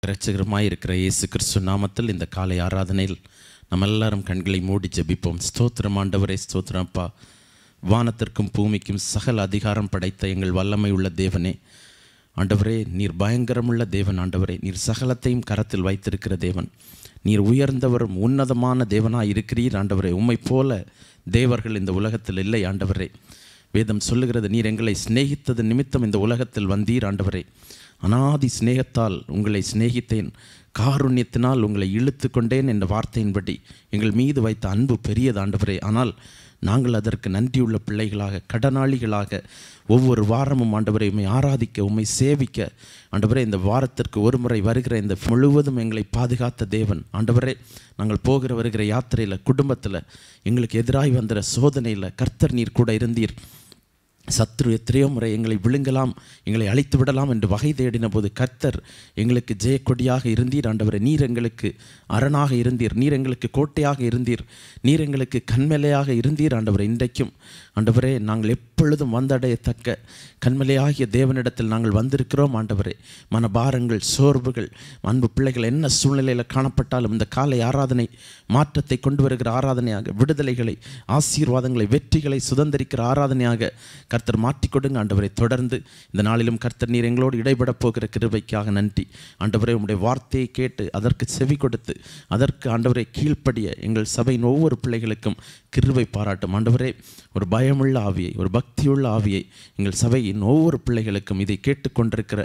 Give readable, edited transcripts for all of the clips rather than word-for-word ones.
இரட்சகருமாய் இருக்கிற இயேசு கிறிஸ்து நாமத்தில் இந்த காலை ஆராதனையில் நம்ம எல்லாரும் கண்களை மூடி ஜெபிப்போம். ஸ்தோத்திரம் ஆண்டவரே, ஸ்தோத்திரம் அப்பா. வானத்திற்கும் பூமிக்கும் சகல அதிகாரம் படைத்த எங்கள் வல்லமை உள்ள தேவனே ஆண்டவரே, நீர் பயங்கரமுள்ள தேவன் ஆண்டவரே. நீர் சகலத்தையும் கரத்தில் வைத்திருக்கிற தேவன். நீர் உயர்ந்தவரும் உன்னதமான தேவனாய் இருக்கிறீர் ஆண்டவரே. உம்மை போல தேவர்கள் இந்த உலகத்தில் இல்லை ஆண்டவரே. வேதம் சொல்லுகிறது, நீர் எங்களை சிநேகித்தது நிமித்தம் இந்த உலகத்தில் வந்தீர் ஆண்டவரே. அனாதி சிநேகத்தால் உங்களை சிநேகித்தேன், காருண்யத்தினால் உங்களை இழுத்து கொண்டேன் என்ற வார்த்தையின்படி எங்கள் மீது வைத்த அன்பு பெரியது ஆண்டவரே. ஆனால் நாங்கள் அதற்கு நன்றியுள்ள பிள்ளைகளாக, கடனாளிகளாக ஒவ்வொரு வாரமும் ஆண்டவரை உம்மை ஆராதிக்க, உம்மை சேவிக்க ஆண்டவரே, இந்த வாரத்திற்கு ஒரு முறை வருகிற இந்த முழுவதும் எங்களை பாதுகாத்த தேவன் ஆண்டவரே. நாங்கள் போகிற வருகிற யாத்திரையில், குடும்பத்தில் எங்களுக்கு எதிராய் வந்த சோதனையில் கர்த்தர் நீர் கூட இருந்தீர். சத்ரு எத்தனையோ முறை எங்களை விழுங்கலாம், எங்களை அழித்து விடலாம் என்று வகை தேடின போது கர்த்தர் எங்களுக்கு ஜெயக்கொடியாக இருந்தீர் ஆண்டவரே. நீர் எங்களுக்கு அரணாக இருந்தீர், நீர் எங்களுக்கு கோட்டையாக இருந்தீர், நீர் எங்களுக்கு கண்மலையாக இருந்தீர் ஆண்டவரே. இன்றைக்கும் ஆண்டவரே, நாங்கள் எப்பொழுதும் வந்தடையத்தக்க கண்மலையாகிய தேவனிடத்தில் நாங்கள் வந்திருக்கிறோம் ஆண்டவரே. மனபாரங்கள், சோர்வுகள், அன்பு பிள்ளைகள் என்ன சூழ்நிலையில் காணப்பட்டாலும் இந்த காலை ஆராதனை மாற்றத்தை கொண்டு வருகிற ஆராதனையாக, விடுதலைகளை, ஆசீர்வாதங்களை, வெற்றிகளை சுதந்திரிக்கிற ஆராதனையாக கர்த்தர் மாற்றி கொடுங்க ஆண்டவரை. தொடர்ந்து இந்த நாளிலும் கர்த்தர் நீர் எங்களோடு இடைபட போகிற கிருபைக்காக நன்றி ஆண்டவரே. உம்முடைய வார்த்தையை கேட்டு அதற்கு செவி கொடுத்து அதற்கு ஆண்டவரை கீழ்ப்படிய எங்கள் சபையின் ஒவ்வொரு பிள்ளைகளுக்கும் கிருபை பாராட்டும் ஆண்டவரே. ஒரு பயமுள்ள ஆவியை, ஒரு பக்தியுள்ள ஆவியை எங்கள் சபையின் ஒவ்வொரு பிள்ளைகளுக்கும், இதை கேட்டுக்கொண்டிருக்கிற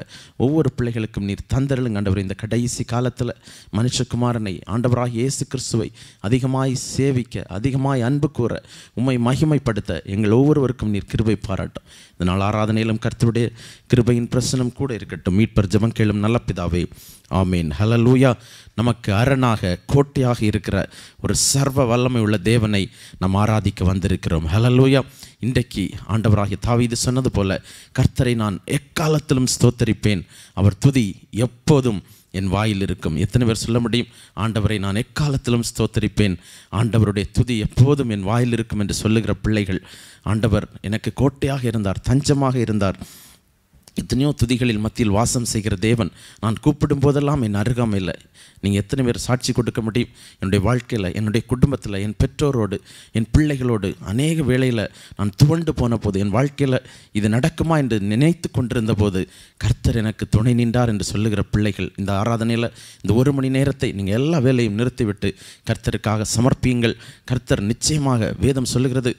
ஒவ்வொரு பிள்ளைகளுக்கும் நீர் தந்தருளுங்க ஆண்டவரே. இந்த கடைசி காலத்தில் மனுஷகுமாரனை ஆண்டவராக இயேசு கிறிஸ்துவை அதிகமாய் சேவிக்க, அதிகமாய் அன்பு கூற, உம்மை மகிமைப்படுத்த எங்கள் ஒவ்வொருவருக்கும் நீர் கிருபை பாராட்டும். இதனால் ஆராதனையிலும் கர்த்தருடைய கிருபையின் பிரசனம் கூட இருக்கட்டும். மீட்பர் ஜெபம் கேளும் நல்ல பிதாவே, ஆமீன். ஹல்லேலூயா. நமக்கு அரணாக, கோட்டையாக இருக்கிற ஒரு சர்வ வல்லமை உள்ள தேவனை நாம் ஆராதிக்க வந்திருக்கிறோம். ஹல்லேலூயா. இன்றைக்கு ஆண்டவராகிய தாவீது சொன்னது போல, கர்த்தரை நான் எக்காலத்திலும் ஸ்தோத்தரிப்பேன், அவர் துதி எப்போதும் என் வாயில் இருக்கும். எத்தனை பேர் சொல்ல முடியும், ஆண்டவரை நான் எக்காலத்திலும் ஸ்தோத்தரிப்பேன், ஆண்டவருடைய துதி எப்போதும் என் வாயில் இருக்கும் என்று சொல்லுகிற பிள்ளைகள்? ஆண்டவர் எனக்கு கோட்டையாக இருந்தார், தஞ்சமாக இருந்தார். எத்தனையோ துதிகளில் மத்தியில் வாசம் செய்கிற தேவன். நான் கூப்பிடும் போதெல்லாம் என் அருகாமையில். நீங்கள் எத்தனை பேர் சாட்சி கொடுக்க முடியும்? என்னுடைய வாழ்க்கையில், என்னுடைய குடும்பத்தில், என் பெற்றோரோடு, என் பிள்ளைகளோடு அநேக வேளையில் நான் துவண்டு போன போது, என் வாழ்க்கையில் இது நடக்குமா என்று நினைத்து கொண்டிருந்த போது கர்த்தர் எனக்கு துணை நின்றார் என்று சொல்லுகிற பிள்ளைகள், இந்த ஆராதனையில் இந்த ஒரு மணி நேரத்தை நீங்கள் எல்லா வேலையும் நிறுத்திவிட்டு கர்த்தருக்காக சமர்ப்பியுங்கள். கர்த்தர் நிச்சயமாக, வேதம் சொல்லுகிறது,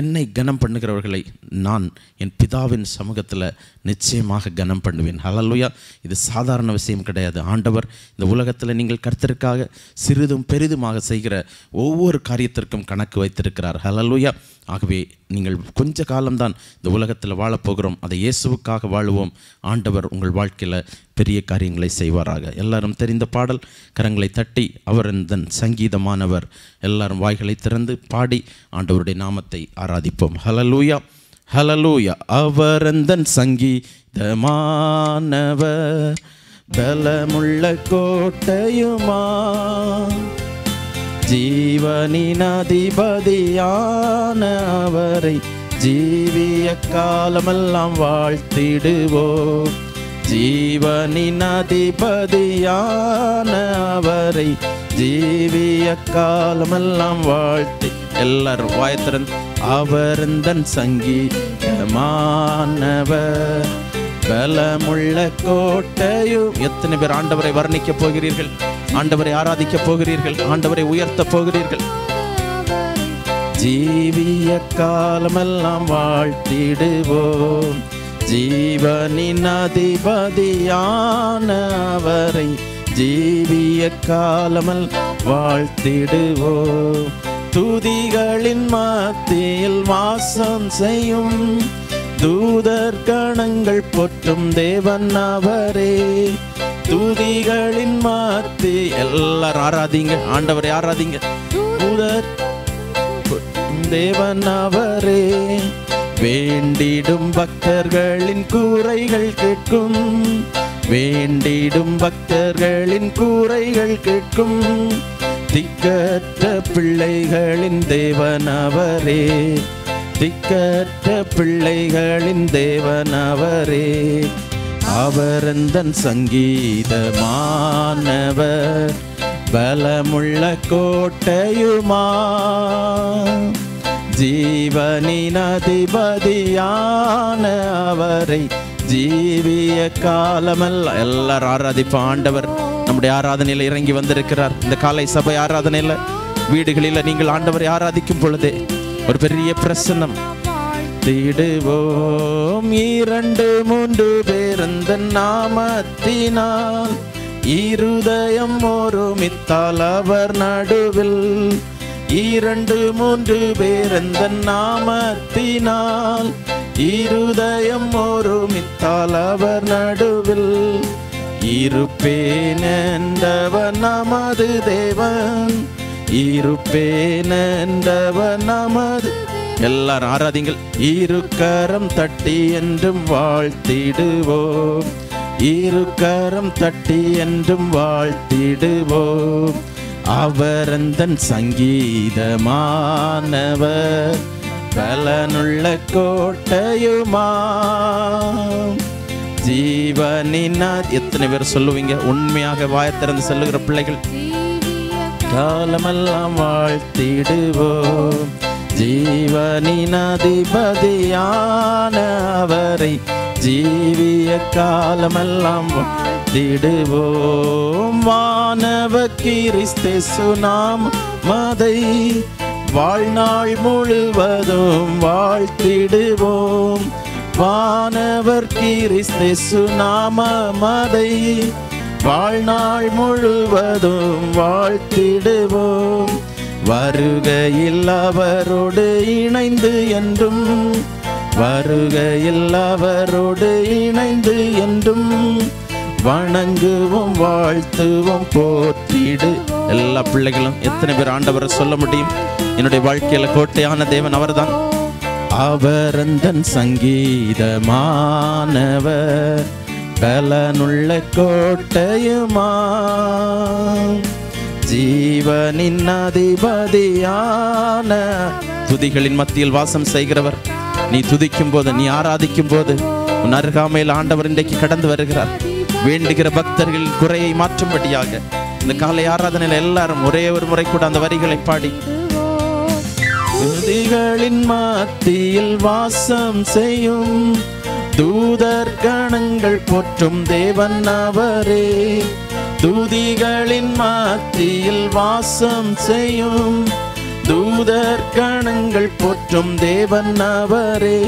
என்னை கனம் பண்ணுகிறவர்களை நான் என் பிதாவின் சமூகத்தில் நிச்சயமாக கனம் பண்ணுவேன். ஹல்லேலூயா. இது சாதாரண விஷயம் கிடையாது. ஆண்டவர் இந்த உலகத்தில் நீங்கள் கர்த்தருக்காக சிறிதும் பெரிதுமாக செய்கிற ஒவ்வொரு காரியத்திற்கும் கணக்கு வைத்திருக்கிறார். ஹல்லேலூயா. ஆகவே நீங்கள் கொஞ்ச காலம்தான் இந்த உலகத்தில் வாழப்போகிறோம், அதை இயேசுவுக்காக வாழுவோம். ஆண்டவர் உங்கள் வாழ்க்கையில் பெரிய காரியங்களை செய்வாராக. எல்லாரும் தெரிந்த பாடல், கரங்களை தட்டி அவர் தன் சங்கீதமானவர். எல்லாரும் வாய்களை திறந்து பாடி ஆண்டவருடைய நாமத்தை ஆராதிப்போம். ஹல்லேலூயா, ஹல்லேலூயா. அவர் தன் சங்கீதமானவர், பலமுள்ள கோட்டையுமா, ஜீவனின் அதிபதியான அவரை ஜீவிய காலமெல்லாம் வாழ்த்திடுவோம். ஜீவனின் அதிபதியான அவரை ஜீவிய காலமெல்லாம் வாழ்த்தி, எல்லாரும் வாயத்திறன், அவர் தன் சங்கீதமானவர், பலமுள்ள கோட்டையும். எத்தனை பேர் ஆண்டவரை வர்ணிக்க போகிறீர்கள்? ஆண்டவரை ஆராதிக்க போகிறீர்கள்? ஆண்டவரை உயர்த்த போகிறீர்கள்? ஜீவிய காலமெல்லாம் வாழ்த்திடுவோம். ஜீவனின் அதிபதியான அவரை ஜீவிய காலமல் வாழ்த்திடுவோம். துதிகளின் மத்தியில் வாசம் செய்யும் தூதர் கணங்கள் போற்றும் தேவன் அவரே. துதிகளின் மத்தி, எல்லாரும் ஆராதிங்க, ஆண்டவரை ஆராதிங்க. தூதர் தேவன் அவரே. வேண்டிடும் பக்தர்களின் கூரைகள் கேட்கும், வேண்டிடும் பக்தர்களின் கூரைகள் கேட்கும். திக்கற்ற பிள்ளைகளின் தேவன் அவரே, திக்கற்ற பிள்ளைகளின் தேவன் அவரே. அவரந்தன் சங்கீதமானவர், பலமுள்ள கோட்டையுமா, ஜீவனின் அதிபதியான அவரை ஜீவிய காலமல்ல. எல்லாரும் ஆராதிப்போம். ஆண்டவர் நம்முடைய ஆராதனையில் இறங்கி வந்திருக்கிறார். இந்த காலை சபை ஆராதனையில் வீடுகளில் நீங்கள் ஆண்டவரை ஆராதிக்கும் பொழுதே ஒரு பெரிய பிரசன்னம். திடுவோம் 2-3 பேர் அந்த நாமத்தினால், இருதயம் ஒருமித்தால் அவர் நடுவில். 2-3 பேர் அந்த நாமத்தினால், இருதயம் ஒருமித்தால் அவர் நடுவில். இருப்பேன் என்றவர் நமது தேவன், இருப்பேன் என்றவர் நமது. எல்லாரும் ஆராதிங்கள். இருக்கரம் தட்டி என்றும் வாழ்த்திடுவோம், இருக்கரம் தட்டி என்றும் வாழ்த்திடுவோம். அவரந்தன் சங்கீதமானவர், பலனுள்ள கோட்டையுமா, ஜீவனின். எத்தனை பேர் சொல்லுவீங்க உண்மையாக வாயத்திறந்து சொல்லுகிற பிள்ளைகள்? காலமெல்லாம் வாழ்த்திடுவோம், ஜீவனின் அதிபதியான அவரை ஜீவிய காலமெல்லாம் வாழ்த்திடுவோம். வானவ கிறிஸ்து நாமத்தை வாழ்நாள் முழுவதும் வாழ்த்திடுவோம். வானவர் கிறிஸ்து நாமத்தை வாழ்நாள் முழுவதும் வாழ்த்திடுவோம். வருகையில் அவரோடு இணைந்து என்றும், வருகையில் அவரோடு இணைந்து என்றும் வணங்குவோம், வாழ்த்துவோம், போற்றிடு. எல்லா பிள்ளைகளும் எத்தனை பேர் ஆண்டவரை சொல்ல முடியும்? என்னுடைய வாழ்க்கையில கோட்டையான தேவன் அவர்தான். அவரந்தன் சங்கீதமானவர், பலனுள்ள கோட்டையுமா, ஜீவனின் அதிபதியான. துதிகளின் மத்தியில் வாசம் செய்கிறவர். நீ துதிக்கும் போது, நீ ஆராதிக்கும் போது உன் அருகாமையில் ஆண்டவர் இன்றைக்கு கடந்து வருகிறார். வேண்டுகிற பக்தர்களின் குறையை மாற்றும்படியாக இந்த காலை ஆராதனையில் எல்லாரும் ஒரே ஒரு முறை கூட அந்த வரிகளை பாடி. துதிகளின் மத்தியில் வாசம் செய்யும் தூதர் கணங்கள் போற்றும் தேவன் அவரே. துதிகளின் மத்தியில் வாசம் செய்யும் தூதர் கணங்கள் போற்றும் தேவன் அவரே.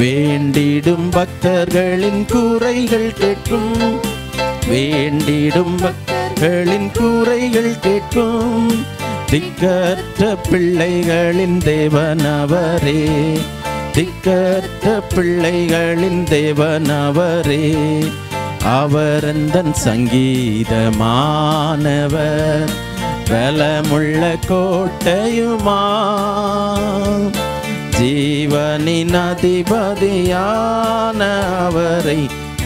வேண்டிடும் பக்தர்களின் குறைகள் கேட்கும், வேண்டிடும் பக்தர்களின் குறைகள் கேட்கும். திக்கற்ற பிள்ளைகளின் தேவன் அவரே, திக்கற்ற பிள்ளைகளின் தேவன் அவரே. அவரந்தன் சங்கீதமானவர், பலமுள்ள கோட்டையுமா, ஜீவனின் அதிபதியான அவரை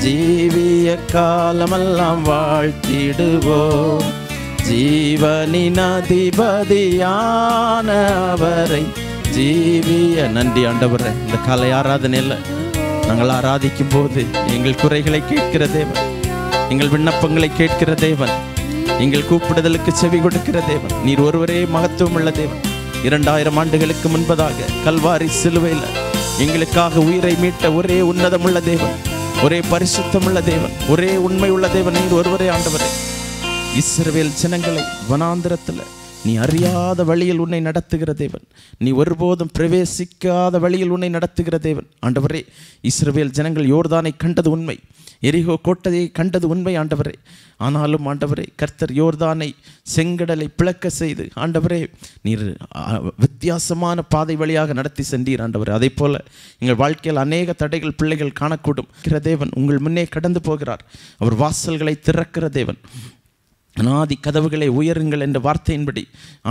ஜீவிய காலமெல்லாம் வாழ்த்திடுவோம். ஜீவனின் அதிபதியான அவரை ஜீவிய. நன்றி ஆண்டவரே. இந்த காலை ஆராதனையில் நாங்கள் ஆராதிக்கும் போது எங்கள் குறைகளை கேட்கிற தேவன், எங்கள் விண்ணப்பங்களை கேட்கிற தேவன், எங்கள் கூப்பிடுதலுக்கு செவி கொடுக்கிற தேவன். நீர் ஒருவரே மகத்துவம் உள்ள தேவன். 2000 ஆண்டுகளுக்கு முன்பதாக கல்வாரி சிலுவையில் எங்களுக்காக உயிரை மீட்ட ஒரே உன்னதமுள்ள தேவன், ஒரே பரிசுத்தமுள்ள தேவன், ஒரே உண்மை உள்ள தேவன் நீர் ஒருவரே ஆண்டவரே. இஸ்ரவேல் ஜனங்களை வனாந்திரத்தில் நீ அறியாத வழியில் உன்னை நடத்துகிற தேவன், நீ ஒருபோதும் பிரவேசிக்காத வழியில் உன்னை நடத்துகிற தேவன் ஆண்டவரே. இஸ்ரவேல் ஜனங்கள் யோர்தானை கண்டது உண்மை, எரிகோ கோட்டையை கண்டது உண்மை ஆண்டவரே. ஆனாலும் ஆண்டவரே, கர்த்தர் யோர்தானை செங்கடலை பிளக்க செய்து ஆண்டவரே நீர் வித்தியாசமான பாதை வழியாக நடத்தி சென்றீர் ஆண்டவரே. அதே போல எங்கள் வாழ்க்கையில் அநேக தடைகள் பிள்ளைகள் காணக்கூடும். தேவன் உங்கள் முன்னே கடந்து போகிறார். அவர் வாசல்களை திறக்கிற தேவன். அநாதி கதவுகளை உயருங்கள் என்ற வார்த்தையின்படி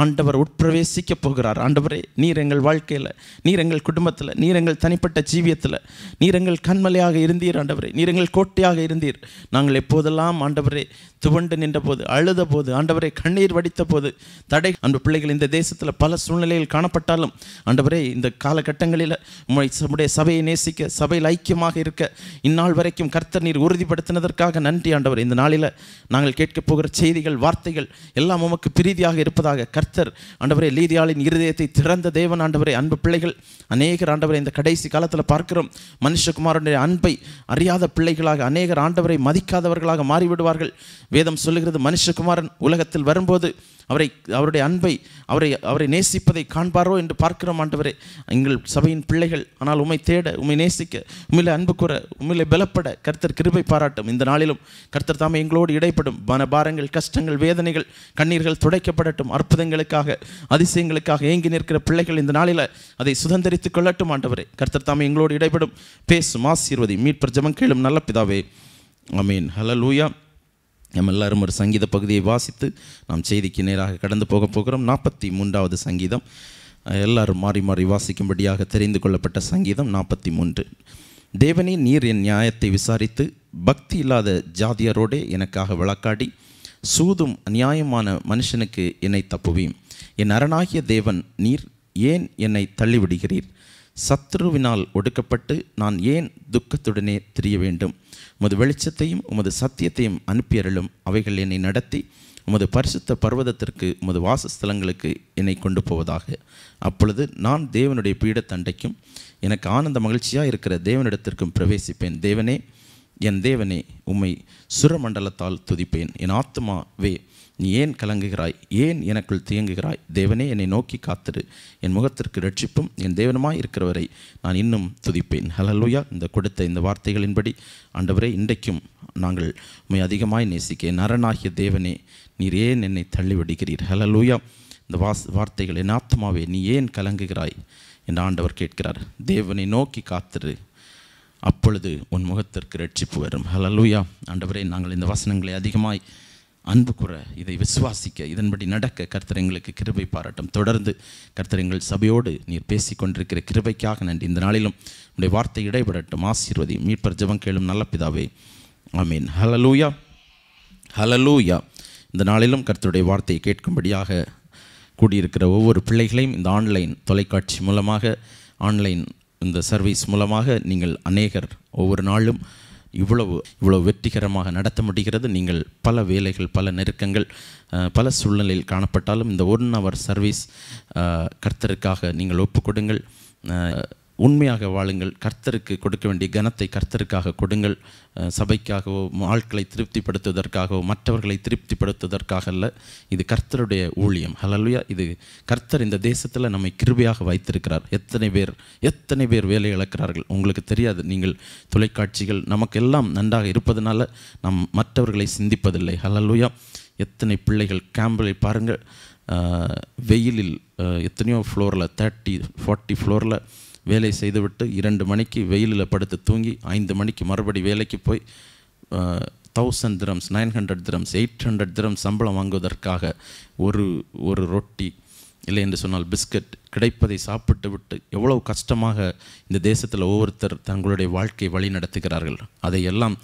ஆண்டவர் உட்பிரவேசிக்கப் போகிறார். ஆண்டவரே, நீர் எங்கள் வாழ்க்கையில், நீர் எங்கள் குடும்பத்தில், நீர் எங்கள் தனிப்பட்ட ஜீவியத்தில், நீர் எங்கள் கண்மலையாக இருந்தீர். ஆண்டவரே, நீர் எங்கள் கோட்டையாக இருந்தீர். நாங்கள் எப்போதெல்லாம் ஆண்டவரே துவண்டு நின்ற போது, அழுத போது, ஆண்டவரே கண்ணீர் வடித்த போது, தடை அன்பு பிள்ளைகள் இந்த தேசத்தில் பல சூழ்நிலையில் காணப்பட்டாலும் ஆண்டவரே, இந்த காலகட்டங்களில் உம்முடைய சபையை நேசிக்க, சபையில் ஐக்கியமாக இருக்க இந்நாள் வரைக்கும் கர்த்தர் நீர் உறுதிப்படுத்தினதற்காக நன்றி. ஆண்டவரே, இந்த நாளில் நாங்கள் கேட்க போகிற செய்திகள், வார்த்தைகள் எல்லாம் உமக்கு பிரீதியாக இருப்பதாக. கர்த்தர் ஆண்டவரே லீதியாளின் இருதயத்தை திறந்த தேவன். ஆண்டவரே, அன்பு பிள்ளைகள் அநேகர் ஆண்டவரை இந்த கடைசி காலத்தில் பார்க்கிறோம், மனுஷகுமாரனுடைய அன்பை அறியாத பிள்ளைகளாக அநேகர் ஆண்டவரை மதிக்காதவர்களாக மாறிவிடுவார்கள். வேதம் சொல்லுகிறது, மனுஷகுமாரன் உலகத்தில் வரும்போது அவருடைய அன்பை அவரை நேசிப்பதை காண்பாரோ என்று பார்க்கிறோம். ஆண்டவரே, எங்கள் சபையின் பிள்ளைகள் ஆனால் உம்மை தேட, உம்மை நேசிக்க, உம்மிலே அன்பு கூற, உம்மிலே பலப்பட கர்த்தர் கிருபை பாராட்டும். இந்த நாளிலும் கர்த்தர் தாமே எங்களோடு இடைப்படும். மனபாரங்கள், கஷ்டங்கள், வேதனைகள், கண்ணீர்கள் துடைக்கப்படட்டும். அற்புதங்களுக்காக, அதிசயங்களுக்காக ஏங்கி நிற்கிற பிள்ளைகள் இந்த நாளில் அதை சுதந்திரித்துக் கொள்ளட்டும். ஆண்டவரே, கர்த்தர் தாமே எங்களோடு இடைப்படும். பேசும், ஆசீர்வதி. மீட்பர் ஜெபம் கேளும் நல்ல பிதாவே, ஆமீன். ஹல்லேலூயா. நம்ம எல்லாரும் ஒரு சங்கீத பகுதியை வாசித்து நாம் செய்திக்கு நேராக கடந்து போகிறோம். 43வது சங்கீதம். எல்லாரும் மாறி மாறி வாசிக்கும்படியாக தெரிந்து கொள்ளப்பட்ட சங்கீதம் 43. தேவனே, நீர் என் நியாயத்தை விசாரித்து பக்தி இல்லாத ஜாதியரோடே எனக்காக வழக்காடி சூதும் அநியாயமான மனுஷனுக்கு என்னை தப்புவீம். என் அரணாகிய தேவன், நீர் ஏன் என்னை தள்ளிவிடுகிறீர்? சத்ருவினால் ஒடுக்கப்பட்டு நான் ஏன் துக்கத்துடனே திரிய வேண்டும்? உமது வெளிச்சத்தையும் உமது சத்தியத்தையும் அனுப்பியருளும். அவைகள் என்னை நடத்தி உமது பரிசுத்த பர்வதத்திற்கு, உமது வாசஸ்தலங்களுக்கு என்னை கொண்டு போவதாக. அப்பொழுது நான் தேவனுடைய பீடத்தண்டைக்கும் எனக்கு ஆனந்த மகிழ்ச்சியாக இருக்கிற தேவனிடத்திற்கும் பிரவேசிப்பேன். தேவனே, என் தேவனே, உம்மை சுரமண்டலத்தால் துதிப்பேன். என் ஆத்துமாவே, நீ ஏன் கலங்குகிறாய்? ஏன் எனக்குள் தியங்குகிறாய்? தேவனே, என்னை நோக்கி காத்திரு. என் முகத்திற்கு ரட்சிப்பும் என் தேவனுமாய் இருக்கிறவரை நான் இன்னும் துதிப்பேன். ஹல்லேலூயா. இந்த கொடுத்த இந்த வார்த்தைகளின்படி ஆண்டவரே, இன்றைக்கும் நாங்கள் உம்மை அதிகமாய் நேசிக்க, என் அரணாகிய தேவனே, நீர் ஏன் என்னை தள்ளிவிடுகிறீர்? ஹல்லேலூயா. இந்த வார்த்தைகள், என் ஆத்துமாவே நீ ஏன் கலங்குகிறாய் என்று ஆண்டவர் கேட்கிறார். தேவனை நோக்கி காத்திரு, அப்பொழுது உன் முகத்திற்கு ரட்சிப்பு வரும். ஹல்லேலூயா. ஆண்டவரே, நாங்கள் இந்த வசனங்களை அதிகமாய் அன்பு கூற, இதை விசுவாசிக்க, இதன்படி நடக்க கர்த்தர் எங்களுக்கு கிருபை பாராட்டும். தொடர்ந்து கர்த்தர் எங்கள் சபையோடு நீர் பேசிக்கொண்டிருக்கிற கிருபைக்காக நன்றி. இந்த நாளிலும் உடைய வார்த்தை இடைபடட்டும். ஆசீர்வதி. மீட்பர் ஜெபம் கேளும் நல்ல பிதாவே, ஆமீன். ஹல்லேலூயா. ஹல்லேலூயா. இந்த நாளிலும் கர்த்தருடைய வார்த்தையை கேட்கும்படியாக கூடியிருக்கிற ஒவ்வொரு பிள்ளைகளையும் இந்த ஆன்லைன் தொலைக்காட்சி மூலமாக, ஆன்லைன் இந்த சர்வீஸ் மூலமாக நீங்கள் அநேகர் ஒவ்வொரு நாளும் இவ்வளவு வெற்றிகரமாக நடத்த முடிகிறது. நீங்கள் பல வேலைகள், பல நெருக்கங்கள், பல சூழ்நிலையில் காணப்பட்டாலும் இந்த 1 hour சர்வீஸ் கர்த்தருக்காக நீங்கள் ஒப்பு கொடுங்கள். உண்மையாக வாழுங்கள். கர்த்தருக்கு கொடுக்க வேண்டிய கனத்தை கர்த்தருக்காக கொடுங்கள். சபைக்காகவோ, ஆட்களை திருப்திப்படுத்துவதற்காகவோ, மற்றவர்களை திருப்திப்படுத்துவதற்காக அல்ல. இது கர்த்தருடைய ஊழியம். ஹல்லேலூயா. இது கர்த்தர் இந்த தேசத்தில் நம்மை கிருபையாக வைத்திருக்கிறார். எத்தனை பேர் வேலை இழக்கிறார்கள் உங்களுக்கு தெரியாது. நீங்கள் தொலைக்காட்சிகள் நமக்கெல்லாம் நன்றாக இருப்பதனால நாம் மற்றவர்களை சிந்திப்பதில்லை. ஹல்லேலூயா. எத்தனை பிள்ளைகள் கேம்பில் பாருங்கள், வெயிலில் எத்தனையோ ஃப்ளோரில் 30-40 ஃப்ளோரில் வேலை செய்துவிட்டு 2 மணிக்கு வெயிலில் படுத்து தூங்கி 5 மணிக்கு மறுபடி வேலைக்கு போய் 1000 dirhams, 900 dirhams, 800 dirhams சம்பளம் வாங்குவதற்காக ஒரு ரொட்டி இல்லை என்று சொன்னால் பிஸ்கட் கிடைப்பதை சாப்பிட்டு விட்டு எவ்வளவு கஷ்டமாக இந்த தேசத்தில் ஒவ்வொருத்தர் தங்களுடைய வாழ்க்கை வழி நடத்துகிறார்கள். அதையெல்லாம்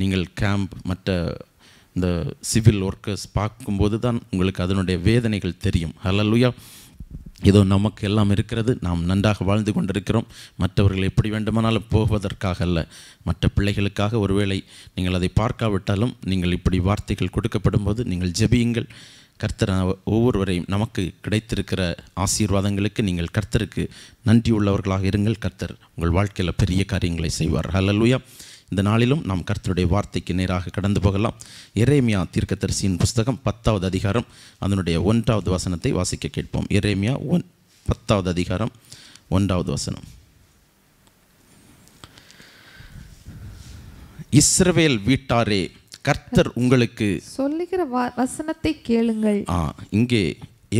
நீங்கள் கேம்ப், மற்ற இந்த சிவில் ஒர்க்கர்ஸ் பார்க்கும்போது தான் உங்களுக்கு அதனுடைய வேதனைகள் தெரியும். ஹல்லேலூயா. ஏதோ நமக்கு எல்லாம் இருக்கிறது, நாம் நன்றாக வாழ்ந்து கொண்டிருக்கிறோம். மற்றவர்கள் எப்படி வேண்டுமானாலும் போவதற்காக அல்ல, மற்ற பிள்ளைகளுக்காக. ஒருவேளை நீங்கள் அதை பார்க்காவிட்டாலும் நீங்கள் இப்படி வார்த்தைகள் கொடுக்கப்படும் போது நீங்கள் ஜெபியுங்கள். கர்த்தர் ஒவ்வொருவரையும் நமக்கு கிடைத்திருக்கிற ஆசீர்வாதங்களுக்கு நீங்கள் கர்த்தருக்கு நன்றி உள்ளவர்களாக இருங்கள். கர்த்தர் உங்கள் வாழ்க்கையில் பெரிய காரியங்களை செய்வார். ஹல்லேலூயா. இந்த நாளிலும் நாம் கர்த்தருடைய வார்த்தைக்கு நேராக கடந்து போகலாம். எரேமியா தீர்க்கதரிசியின் புஸ்தகம் 10வது அதிகாரம் அதனுடைய 1வது வசனத்தை வாசிக்க கேட்போம். எரேமியா 10வது அதிகாரம் 1வது வசனம். இஸ்ரவேல் வீட்டாரே, கர்த்தர் உங்களுக்கு சொல்லுகிற வசனத்தை கேளுங்கள். இங்கே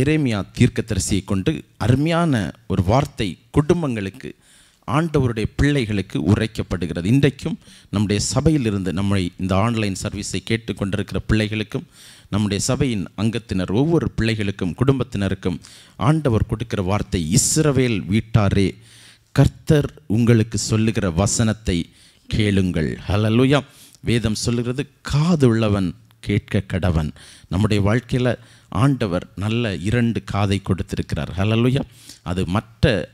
எரேமியா தீர்க்கதரிசியை கொண்டு அருமையான ஒரு வார்த்தை குடும்பங்களுக்கு ஆண்டவருடைய பிள்ளைகளுக்கு உரைக்கப்படுகிறது. இன்றைக்கும் நம்முடைய சபையிலிருந்து நம்மை இந்த ஆன்லைன் சர்வீஸை கேட்டுக்கொண்டிருக்கிற பிள்ளைகளுக்கும் நம்முடைய சபையின் அங்கத்தினர் ஒவ்வொரு பிள்ளைகளுக்கும் குடும்பத்தினருக்கும் ஆண்டவர் கொடுக்கிற வார்த்தை, இஸ்ரவேல் வீட்டாரே, கர்த்தர் உங்களுக்கு சொல்லுகிற வசனத்தை கேளுங்கள். ஹல்லேலூயா. வேதம் சொல்லுகிறது, காது உள்ளவன் கேட்க கடவன். நம்முடைய வாழ்க்கையில் ஆண்டவர் நல்ல 2 காதை கொடுத்திருக்கிறார். ஹல்லேலூயா. அது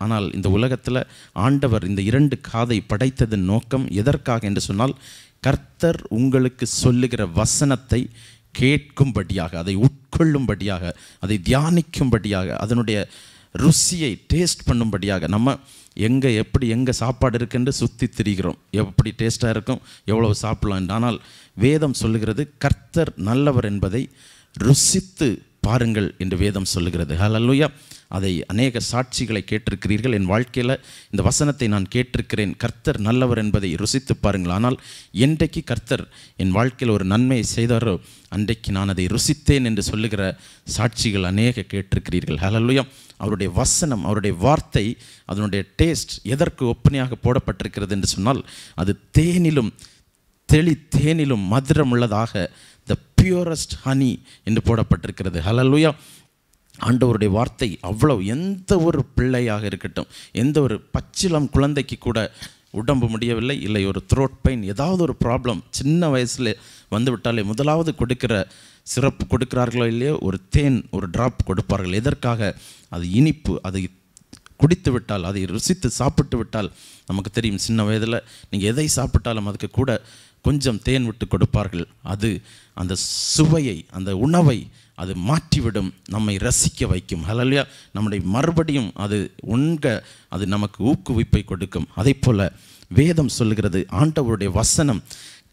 ஆனால் இந்த உலகத்தில் ஆண்டவர் இந்த 2 காதை படைத்ததன் நோக்கம் எதற்காக என்று சொன்னால், கர்த்தர் உங்களுக்கு சொல்லுகிற வசனத்தை கேட்கும்படியாக, அதை உட்கொள்ளும்படியாக, அதை தியானிக்கும்படியாக, அதனுடைய ருசியை டேஸ்ட் பண்ணும்படியாக. நம்ம எங்கே சாப்பாடு இருக்குன்னு சுற்றி திரிகிறோம், எப்படி டேஸ்ட்டாக இருக்கும், எவ்வளவு சாப்பிடலாம். ஆனால் வேதம் சொல்லுகிறது, கர்த்தர் நல்லவர் என்பதை ருசித்து பாருங்கள் என்று வேதம் சொல்லுகிறது. ஹல்லேலூயா. அதை அநேக சாட்சிகளை கேட்டிருக்கிறீர்கள். என் வாழ்க்கையில் இந்த வசனத்தை நான் கேட்டிருக்கிறேன், கர்த்தர் நல்லவர் என்பதை ருசித்து பாருங்கள். ஆனால் என்றைக்கு கர்த்தர் என் வாழ்க்கையில் ஒரு நன்மையை செய்தாரோ அன்றைக்கு நான் அதை ருசித்தேன் என்று சொல்லுகிற சாட்சிகள் அநேக கேட்டிருக்கிறீர்கள். ஹல்லேலூயா. அவருடைய வசனம், அவருடைய வார்த்தை, அதனுடைய டேஸ்ட் எதற்கு ஒப்பனையாக போடப்பட்டிருக்கிறது என்று சொன்னால், அது தேனிலும் மதுரம் உள்ளதாக, த பியூரஸ்ட் ஹனி என்று போடப்பட்டிருக்கிறது. ஹல்லேலூயா. ஆண்டவருடைய வார்த்தை அவ்வளவு, எந்த ஒரு பிள்ளையாக இருக்கட்டும், எந்த ஒரு பச்சிளம் குழந்தைக்கு கூட உடம்பு முடியவில்லை, இல்லை ஒரு த்ரோட் பெயின், ஏதாவது ஒரு ப்ராப்ளம் சின்ன வயசில் வந்து விட்டாலே முதலாவது கொடுக்கிற சிறப்பு கொடுக்கிறார்களோ இல்லையோ, ஒரு தேன், ஒரு ட்ராப் கொடுப்பார்கள். எதற்காக? அது இனிப்பு. அதை குடித்து விட்டால், அதை ருசித்து சாப்பிட்டு விட்டால், நமக்கு தெரியும் சின்ன வயதில் நீங்கள் எதை சாப்பிட்டாலும் அதுக்கு கூட கொஞ்சம் தேன் விட்டு கொடுப்பார்கள். அது அந்த சுவையை, அந்த உணவை அது மாற்றிவிடும், நம்மை ரசிக்க வைக்கும். ஹல்லேலூயா. நம்முடைய மறுபடியும் அது அது நமக்கு ஊக்குவிப்பை கொடுக்கும். அதே போல் வேதம் சொல்லுகிறது, ஆண்டவருடைய வசனம்,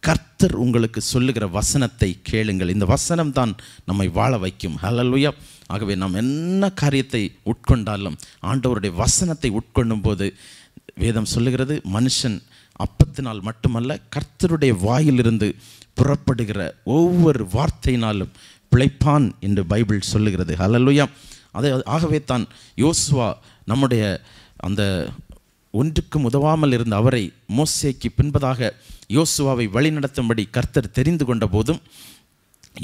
கர்த்தர் உங்களுக்கு சொல்லுகிற வசனத்தை கேளுங்கள். இந்த வசனம் தான் நம்மை வாழ வைக்கும். ஹல்லேலூயா. ஆகவே நாம் என்ன காரியத்தை உட்கொண்டாலும் ஆண்டவருடைய வசனத்தை உட்கொள்ளும் போது வேதம் சொல்லுகிறது, மனுஷன் அப்பத்தினால் மட்டுமல்ல, கர்த்தருடைய வாயிலிருந்து புறப்படுகிற ஒவ்வொரு வார்த்தையினாலும் பிழைப்பான் என்று பைபிள் சொல்லுகிறது. ஹல்லேலூயா. ஆகவே தான் யோசுவா நம்முடைய அந்த ஒன்றுக்கும் உதவாமல் இருந்த அவரை மோசேக்கு பின்பதாக யோசுவாவை வழிநடத்தும்படி கர்த்தர் தெரிந்து கொண்ட போதும்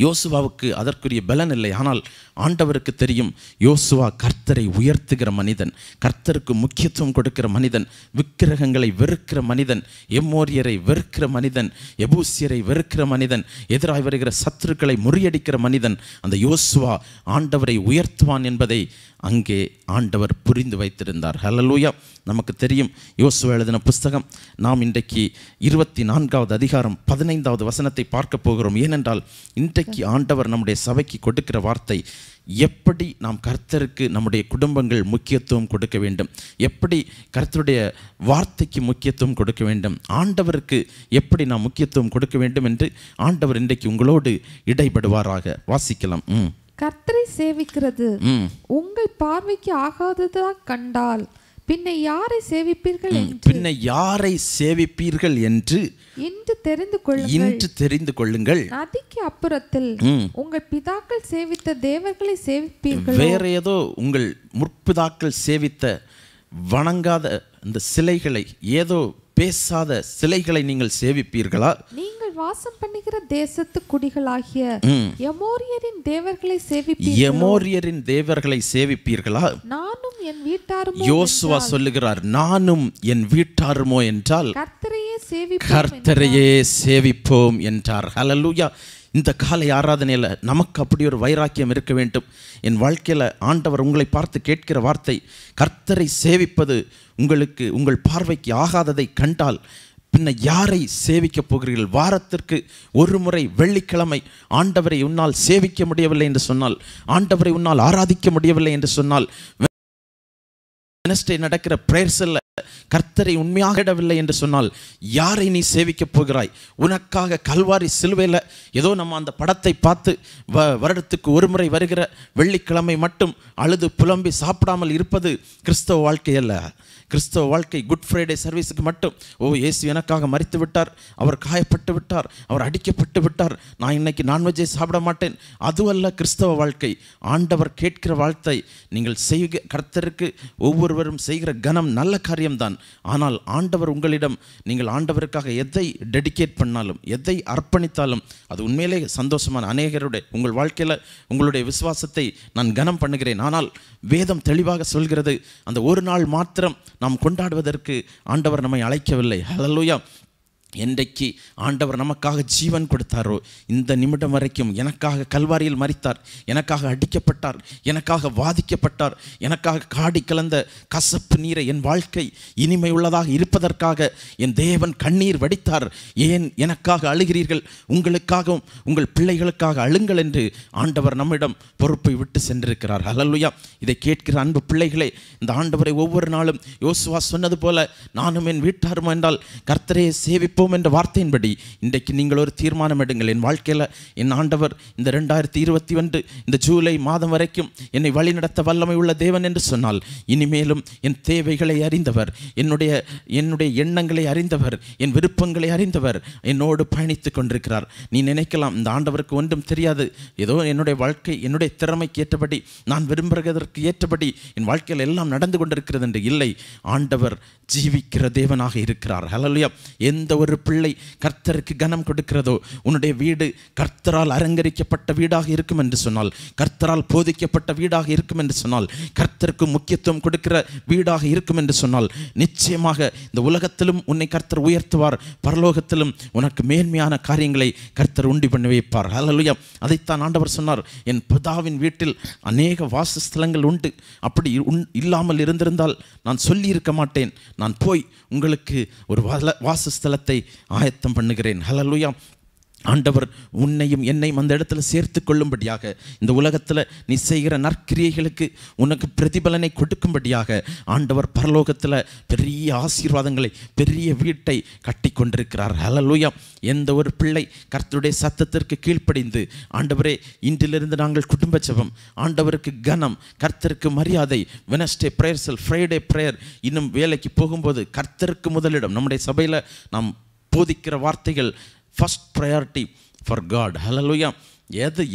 யோசுவாவுக்கு அதற்குரிய பலன் இல்லை. ஆனால் ஆண்டவருக்கு தெரியும், யோசுவா கர்த்தரை உயர்த்துகிற மனிதன், கர்த்தருக்கு முக்கியத்துவம் கொடுக்கிற மனிதன், விக்கிரகங்களை வெறுக்கிற மனிதன், எம்மோரியரை வெறுக்கிற மனிதன், எபூசியரை வெறுக்கிற மனிதன், எதிராய் வருகிற சத்துருக்களை முறியடிக்கிற மனிதன். அந்த யோசுவா ஆண்டவரை உயர்த்துவான் என்பதை அங்கே ஆண்டவர் புரிந்து வைத்திருந்தார். ஹல்லேலூயா. நமக்கு தெரியும், யோசுவா எழுதின புஸ்தகம், நாம் இன்றைக்கு 24வது அதிகாரம் 15வது வசனத்தை பார்க்க போகிறோம். ஏனென்றால் இன்றைக்கு ஆண்டவர் நம்முடைய சபைக்கு கொடுக்கிற வார்த்தை, எப்படி நாம் கர்த்தருக்கு நம்முடைய குடும்பங்கள் முக்கியத்துவம் கொடுக்க வேண்டும், எப்படி கர்த்தருடைய வார்த்தைக்கு முக்கியத்துவம் கொடுக்க வேண்டும், ஆண்டவருக்கு எப்படி நாம் முக்கியத்துவம் கொடுக்க வேண்டும் என்று ஆண்டவர் இன்றைக்கு உங்களோடு இடைபடுவாராக. வாசிக்கலாம். கர்த்தரை சேவிக்கிறது உங்கள் பார்வைக்கு ஆகாததா கண்டால் பின்ன யாரை சேவிப்பீர்கள் என்று இன்று தெரிந்து கொள்ளுங்கள். நதிக்கு அப்புறத்தில் உங்கள் பிதாக்கள் சேவித்த தேவர்களை சேவிப்பீர்கள். வேற ஏதோ உங்கள் முற்பிதாக்கள் சேவித்த வணங்காத இந்த சிலைகளை, ஏதோ பேசாத சிலைகளை நீங்கள் சேவிப்பீர்களா? நீங்கள் வாசம் பண்ணுகிற தேசத்து குடிகளாகிய எமோரியரின் தேவர்களை சேவிப்பீர்களா? நானும் என் வீட்டாருமோ? யோசுவா சொல்லுகிறார், நானும் என் வீட்டாருமோ என்றால் கர்த்தரையே சேவிப்போம் என்றார். ஹல்லேலூயா. இந்த காலை ஆராதனையில் நமக்கு அப்படி ஒரு வைராக்கியம் இருக்க வேண்டும். என் வாழ்க்கையில் ஆண்டவர் உங்களை பார்த்து கேட்கிற வார்த்தை, கர்த்தரை சேவிப்பது உங்களுக்கு உங்கள் பார்வைக்கு ஆகாததை கண்டால் பின்ன யாரை சேவிக்க போகிறீர்கள்? வாரத்திற்கு ஒரு முறை வெள்ளிக்கிழமை ஆண்டவரை உன்னால் சேவிக்க முடியவில்லை என்று சொன்னால், ஆண்டவரை உன்னால் ஆராதிக்க முடியவில்லை என்று சொன்னால், நடக்கிற பிரேயர்ஸ்ல கர்த்தரை உண்மையாக இடவில்லை என்று சொன்னால் யாரை நீ சேவிக்க போகிறாய்? உனக்காக கல்வாரி சிலுவையில் ஏதோ நம்ம அந்த படத்தை பார்த்து வருடத்துக்கு ஒரு முறை வருகிற வெள்ளிக்கிழமை மட்டும் அழுது புலம்பி சாப்பிடாமல் இருப்பது கிறிஸ்தவ வாழ்க்கை அல்ல. கிறிஸ்தவ வாழ்க்கை குட் ஃப்ரைடே சர்வீஸுக்கு மட்டும், இயேசு எனக்காக மரித்து விட்டார், அவர் காயப்பட்டு விட்டார், அவர் அடிக்கப்பட்டு விட்டார், நான் இன்னைக்கு நான்வெஜ்ஜை சாப்பிட மாட்டேன், அதுவல்ல கிறிஸ்தவ வாழ்க்கை. ஆண்டவர் கேட்கிற வாழ்த்தை, நீங்கள் கர்த்தருக்கு ஒவ்வொருவரும் செய்கிற கனம் நல்ல காரியம் காரியம்தான். ஆனால் ஆண்டவர் உங்களிடம் நீங்கள் ஆண்டவருக்காக எதை டெடிகேட் பண்ணாலும், எதை அர்ப்பணித்தாலும் அது உண்மையிலே சந்தோஷமான அநேகருடைய உங்கள் வாழ்க்கையில் உங்களுடைய விசுவாசத்தை நான் கனம் பண்ணுகிறேன். ஆனால் வேதம் தெளிவாக சொல்கிறது, அந்த ஒரு நாள் மாத்திரம் நாம் கொண்டாடுவதற்கு ஆண்டவர் நம்மை அழைக்கவில்லை. ஹல்லேலூயா. என்றைக்கு ஆண்டவர் நமக்காக ஜீவன் கொடுத்தாரோ இந்த நிமிடம் வரைக்கும் எனக்காக கல்வாரியில் மரித்தார், எனக்காக அடிக்கப்பட்டார், எனக்காக வாதிக்கப்பட்டார், எனக்காக காடி கலந்த கசப்பு நீரை என் வாழ்க்கை இனிமை உள்ளதாக இருப்பதற்காக என் தேவன் கண்ணீர் வடித்தார். ஏன் எனக்காக அழுகிறீர்கள்? உங்களுக்காகவும் உங்கள் பிள்ளைகளுக்காக அழுங்கள் என்று ஆண்டவர் நம்மிடம் பொறுப்பை விட்டு சென்றிருக்கிறார். ஹல்லேலூயா. இதை கேட்கிற அன்பு பிள்ளைகளே, இந்த ஆண்டவரை ஒவ்வொரு நாளும் யோசுவா சொன்னது போல நானும் என் வீட்டாரும் என்றால் கர்த்தரையே சேவிப்போம் என்ற வார்த்தையின்படி இன்றைக்கு நீங்கள் ஒரு தீர்மானம் எடுங்கள். என் வாழ்க்கையில் என் ஆண்டவர் இந்த 2021 இந்த ஜூலை மாதம் வரைக்கும் என்னை வழிநடத்த வல்லமை உள்ள தேவன் என்று சொன்னால், இனிமேலும் என் தேவைகளை அறிந்தவர், என்னுடைய எண்ணங்களை அறிந்தவர், என் விருப்பங்களை அறிந்தவர் என்னோடு பயணித்து கொண்டிருக்கிறார். நீ நினைக்கலாம் இந்த ஆண்டவருக்கு ஒன்றும் தெரியாது, ஏதோ என்னுடைய வாழ்க்கை என்னுடைய திறமைக்கு ஏற்றபடி நான் விரும்புகிறதற்கு ஏற்றபடி என் வாழ்க்கையில் எல்லாம் நடந்து கொண்டிருக்கிறது என்று இல்லை. ஆண்டவர் ஜீவிக்கிற தேவனாக இருக்கிறார். ஹல்லேலூயா. எந்த ஒரு பிள்ளை கர்த்தருக்கு கனம் கொடுக்கிறதோ, உன்னுடைய வீடு கர்த்தரால் அலங்கரிக்கப்பட்ட வீடாக இருக்கும் என்று சொன்னால், கர்த்தரால் போதிக்கப்பட்ட வீடாக இருக்கும் என்று சொன்னால், கர்த்தருக்கு முக்கியத்துவம் கொடுக்கிற வீடாக இருக்கும் என்று சொன்னால், நிச்சயமாக இந்த உலகத்திலும் உன்னை கர்த்தர் உயர்த்துவார், பரலோகத்திலும் உனக்கு மேன்மையான காரியங்களை கர்த்தர் உண்டு பண்ணி வைப்பார். ஹல்லேலூயா. அதைத்தான் ஆண்டவர் சொன்னார், என் பிதாவின் வீட்டில் அநேக வாசஸ்தலங்கள் உண்டு, அப்படி இல்லாமல் இருந்திருந்தால் நான் சொல்லி இருக்க மாட்டேன், நான் போய் உங்களுக்கு ஒரு வாசஸ்தலத்தை ஆயத்தம் பண்ணுகிறேன். ஹல்லேலூயா. ஆண்டவர் உன்னையும் என்னையும் அந்த இடத்துல சேர்த்து கொள்ளும்படியாக, இந்த உலகத்தில் நீ செய்கிற நற்கிரியைகளுக்கு உனக்கு பிரதிபலனை கொடுக்கும்படியாக ஆண்டவர் பரலோகத்தில் பெரிய ஆசீர்வாதங்களை, பெரிய வீட்டை கட்டி கொண்டிருக்கிறார். ஹல்லேலூயா. எந்த ஒரு பிள்ளை கர்த்தருடைய சத்தத்திற்கு கீழ்ப்படிந்து, ஆண்டவரே இன்றிலிருந்து நாங்கள் குடும்ப ஜெபம், ஆண்டவருக்கு கனம், கர்த்தருக்கு மரியாதை, வெனஸ்டே பிரேயர் செல், ஃப்ரைடே பிரேயர், இன்னும் வேலைக்கு போகும்போது கர்த்தருக்கு முதலிடம். நம்முடைய சபையில் நாம் போதிக்கிற வார்த்தைகள் ஃபர்ஸ்ட் ப்ரையாரிட்டி ஃபார் காட். ஹல்லேலூயா.